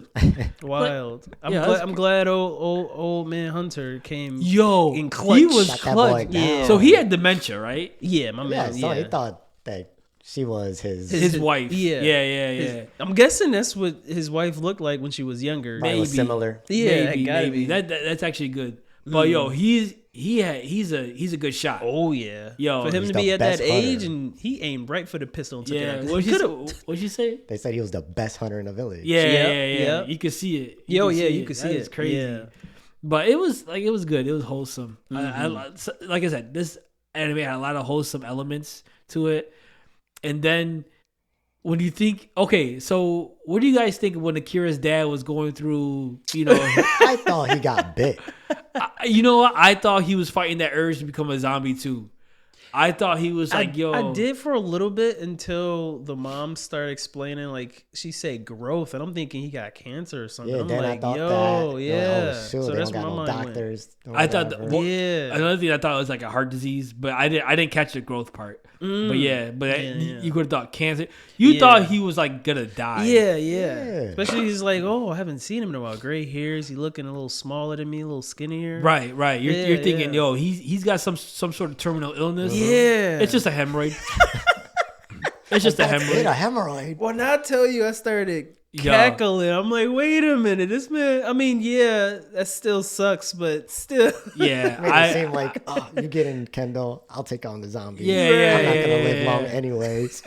wild? I'm glad old man Hunter came. Yo, in clutch. He was clutch. Yeah. So he had dementia, right? Yeah, my man. So he thought that she was his wife. Yeah. I'm guessing that's what his wife looked like when she was younger. Maybe was similar. Yeah, maybe. That's actually good. But yo, he he's a good shot. Oh yeah, yo, for him he's to be the at that best age hunter. and he aimed right for the pistol and took yeah. it out. What'd you say? They said he was the best hunter in the village. Yeah, Yep, yeah. yep. You could see it. You could see That it. is crazy. Yeah. But it was good. It was wholesome. Mm-hmm. Like I said, this anime had a lot of wholesome elements to it. And then when you think, okay, so what do you guys think when Akira's dad was going through, I thought he got bit. you know what? I thought he was fighting that urge to become a zombie too. I thought he was like, I did for a little bit until the mom started explaining, like she said growth, and I'm thinking he got cancer or something. Yeah, I'm then like, I thought yo, that. yeah. Oh, shoot, So they that's don't where got my no mind went. doctors. I thought, Yeah. another thing I thought was like a heart disease, but I didn't catch the growth part. But yeah, you could have thought cancer. You thought he was like gonna die. Yeah. Yeah. Especially he's like, oh, I haven't seen him in a while. Gray hairs. He looking a little smaller than me, a little skinnier. Right. You're thinking, yeah. yo, he's got some sort of terminal illness. Yeah. It's just a hemorrhoid. It's just a That's it, hemorrhoid. a hemorrhoid. When I tell you, I started Yo. cackling. I'm like, wait a minute, this man. I mean, yeah, that still sucks, but still. Yeah, Made it seem like, oh, you get in Kendall, I'll take on the zombies. Yeah, I'm not gonna live yeah. long anyways.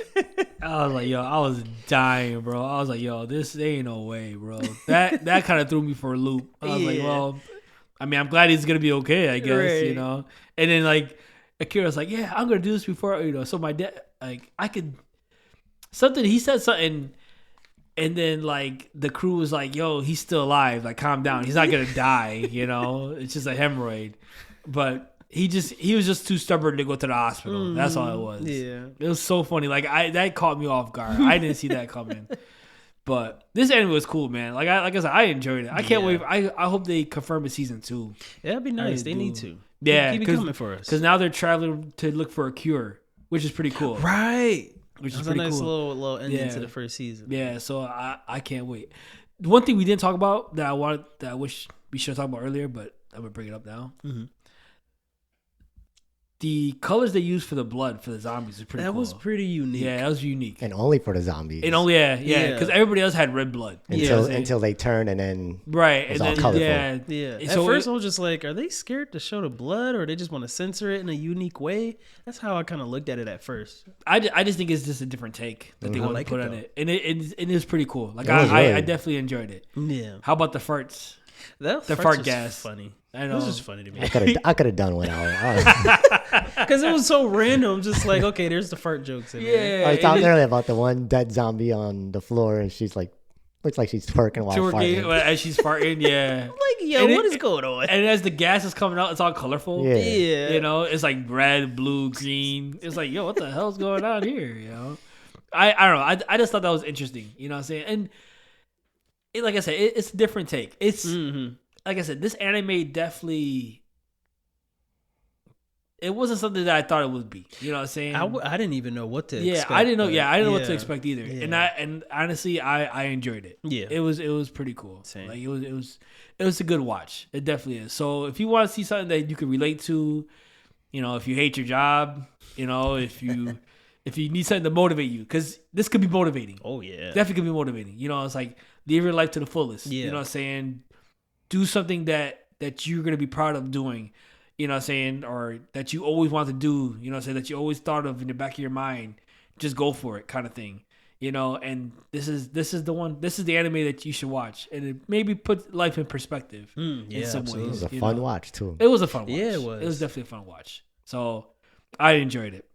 I was like, yo, I was dying, bro. I was like, yo, this ain't no way, bro. That kind of threw me for a loop. I was like, Yeah. well, I mean, I'm glad he's gonna be okay, I guess, Right. And then like Akira's like, yeah, I'm gonna do this before, so my dad, like, I could something. He said something. And then, like, the crew was like, yo, he's still alive. Like, calm down. He's not going to die, It's just a hemorrhoid. But he was just too stubborn to go to the hospital. That's all it was. Yeah. It was so funny. Like, that caught me off guard. I didn't see that coming. But this anime was cool, man. Like I said, I enjoyed it. I can't wait. I hope they confirm a season 2. Yeah, that'd be nice. They do. need to. Yeah. Keep it coming for us. Because now they're traveling to look for a cure, which is pretty cool. Right. Which That's is a pretty nice cool. little ending Yeah. to the first season. Yeah, so I can't wait. One thing we didn't talk about that I wish we should have talked about earlier, but I'm gonna bring it up now. Mhm. The colors they used for the blood for the zombies is pretty That cool. was pretty unique. Yeah, that was unique. And only for the zombies. And only yeah, Yeah. because everybody else had red blood. until they turn and then Right, It's and all then colorful. Yeah. At So first, I was just like, are they scared to show the blood or they just want to censor it in a unique way? That's how I kind of looked at it at first. I just think it's just a different take that they I want like to put it, on though. it, and it is pretty cool. Like It was really- I definitely enjoyed it. Yeah. How about the farts? The fart was gas. funny. I It know. was just funny to me. I could have done without. Because it was so random. Just like, okay, there's the fart jokes in there. Yeah, I talked earlier about the one dead zombie on the floor, and she's like, looks like she's twerking while twerking farting. as she's farting. Yeah. Like, yo, And what it- is going on? And as the gas is coming out, it's all colorful. Yeah. Yeah. It's like red, blue, green. It's like, yo, what the hell's going on here? I don't know. I just thought that was interesting. You know what I'm saying? And like I said, it's a different take. It's Mm-hmm. like I said, this anime definitely. It wasn't something that I thought it would be. You know what I'm saying? I didn't even know what to expect. I didn't know. but Yeah, I didn't know what to expect either. Yeah. And honestly, I enjoyed it. Yeah. it was pretty cool. Same. Like it was a good watch. It definitely is. So if you want to see something that you can relate to, if you hate your job, if you need something to motivate you, because this could be motivating. Oh, yeah. Definitely could be motivating. It's like live your life to the fullest. Yeah. You know what I'm saying? Do something that you're gonna be proud of doing. You know what I'm saying? Or that you always want to do, that you always thought of in the back of your mind. Just go for it, kind of thing. And this is the one. This is the anime that you should watch, and it maybe put life in perspective in yeah, some absolutely. It ways. was a fun watch too. It was a fun watch. Yeah, it was. It was definitely a fun watch. So I enjoyed it.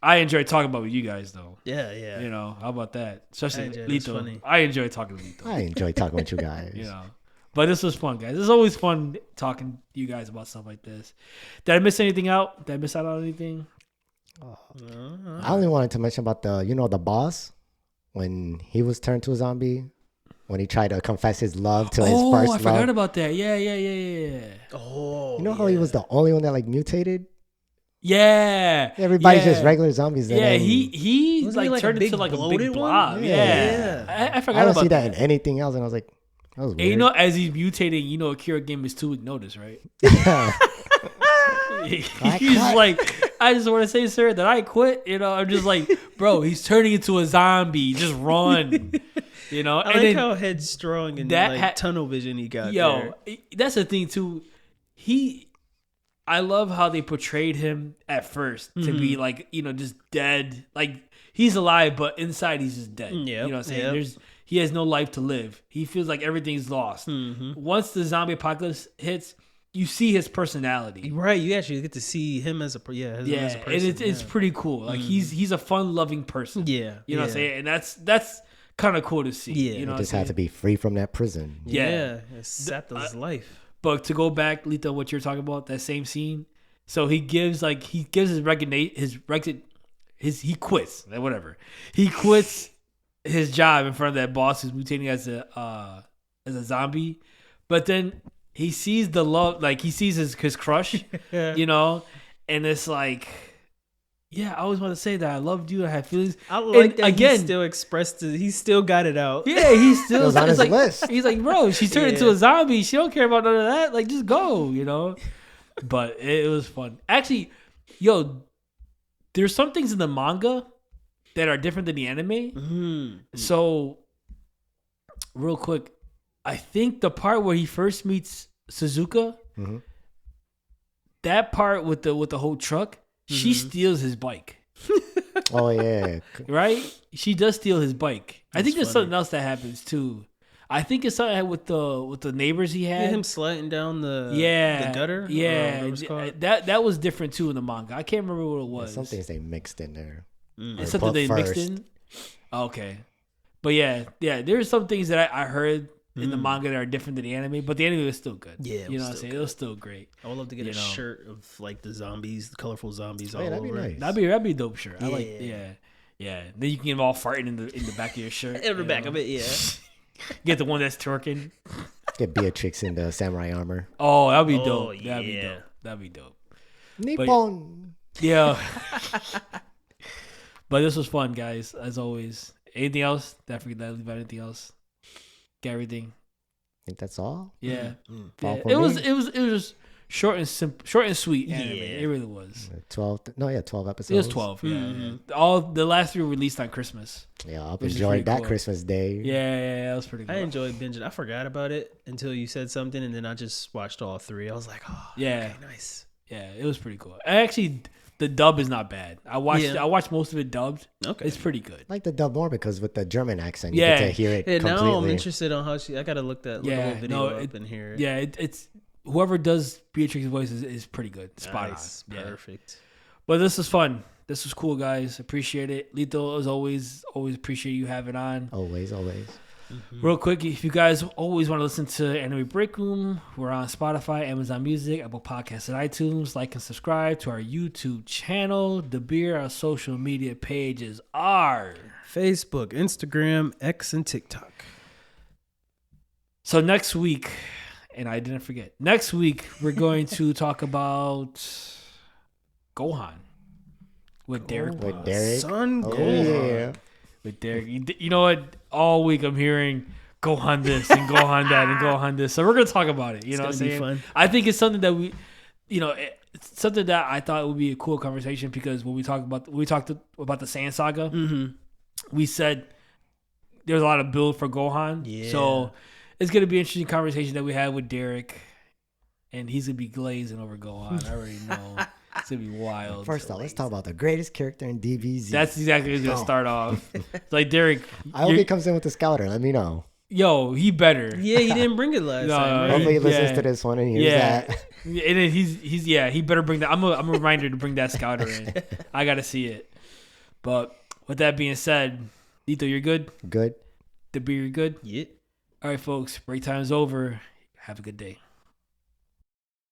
I enjoyed talking about it with you guys, though. Yeah. How about that? Especially enjoyed it. It's Lito. funny. I enjoy talking to Lito. I enjoy talking with you guys. But this was fun, guys. It's always fun talking to you guys about stuff like this. Did I miss anything out? Did I miss out on anything? I only wanted to mention about the boss when he was turned to a zombie, when he tried to confess his love to his first I love. forgot about that. Yeah. Oh, You know how he was the only one that mutated? Yeah. Everybody's yeah. just regular zombies. Yeah, and he Wasn't he like turned a big into like a big bloated one? blob. Yeah. Yeah. I I forgot don't about see that in anything else, and I was like, that was weird. And as he's mutating, Akira gave him his 2-week notice, right? He's like, I just want to say, sir, that I quit. I'm just like, bro, he's turning into a zombie. Just run. I like how headstrong and that tunnel vision he got. Yo, that's the thing too. I love how they portrayed him at first to be like, just dead. Like he's alive, but inside he's just dead. Yep, You know what I'm saying? He has no life to live. He feels like everything's lost. Once the zombie apocalypse hits, you see his personality. Right, you actually get to see him as a person. And it's pretty cool. Like he's a fun-loving person. Yeah, you know what I'm saying, and that's kind of cool to see. Yeah, you know, he just had to be free from that prison. Yeah, it sapped his life. But to go back, Lito, what you're talking about, that same scene. So he gives his he quits, whatever. He quits his job in front of that boss who's mutating as a zombie, but then he sees the love, like he sees his crush, and it's like, yeah, I always want to say that I loved you. I had feelings. I like that again, he still expressed it. He still got it out. Yeah, he still was on his list. He's like, bro, she turned into a zombie. She don't care about none of that. Like, just go, But it was fun. Actually, there's some things in the manga that are different than the anime. So, real quick, I think the part where he first meets Suzuka, that part with the whole truck, she steals his bike. Oh yeah, right? She does steal his bike. I think there's funny. something else that happens too. I think it's something with the neighbors he had. Him sliding down the gutter. Yeah, that was different too in the manga. I can't remember what it was. some things they mixed in there. It's something they mixed in. Okay, but yeah. There's some things that I heard in the manga that are different than the anime, but the anime was still good. Yeah, you know what I'm saying? It was still great. I would love to get a shirt of like the zombies, the colorful zombies all that'd be over. nice. That'd be a dope shirt. I like. Yeah. Then you can get them all farting in the back of your shirt. In the back of it, yeah. Get the one that's twerking. Get Beatrix in the samurai armor. Oh, that'd be dope. Yeah. That'd be dope. Nippon. Yeah. But this was fun, guys. As always. Anything else? Did I forget to leave out anything else? Get everything. I think that's all. Yeah. All Yeah. for It was me. just short and simple, short and sweet anime. It really was. 12 episodes. It was 12. Yeah. All the last 3 were released on Christmas. Yeah, I'll Which is enjoy pretty that cool. Christmas day. Yeah, that was pretty cool. I enjoyed binging. I forgot about it until you said something, and then I just watched all 3. I was like, oh, Yeah. okay, nice. Yeah, it was pretty cool. Actually, the dub is not bad. I watched most of it dubbed. Okay. It's pretty good. I like the dub more because with the German accent, you get to hear it Yeah, completely. now I'm interested on how I gotta look a little video up and hear it. Yeah, it's whoever does Beatrix's voice is pretty good. Spot Nice. on. Yeah. Perfect. But this was fun. This was cool, guys. Appreciate it. Lito, as always appreciate you having on. Always. Real quick, if you guys always want to listen to Anime Break Room, we're on Spotify, Amazon Music, Apple Podcasts, and iTunes. Like and subscribe to our YouTube channel. Dabir, our social media pages are Facebook, Instagram, X, and TikTok. So next week, and I didn't forget, next week we're going to talk about Gohan with Derek. With Derek. Son, Oh, Gohan. yeah. With Derek. You know what? All week I'm hearing Gohan this and Gohan that and Gohan this. So we're going to talk about it. You know what I'm gonna be saying? fun. I think it's something that it's something that I thought would be a cool conversation because when we talked about the Saiyan Saga, we said there's a lot of build for Gohan. Yeah. So it's going to be an interesting conversation that we had with Derek, and he's going to be glazing over Gohan. I already know. It's going to be wild. First off, let's talk about the greatest character in DBZ. That's exactly what's going to start off. It's like, Derek, I hope he comes in with the scouter. Let me know. yo, he better. Yeah, he didn't bring it last time. Right? Hopefully he listens Yeah. to this one and hears that. And then he better bring that. I'm a reminder to bring that scouter in. I got to see it. But with that being said, Lito, you're good? Good. Dabir, you're good? Yeah. All right, folks. Break time's over. Have a good day.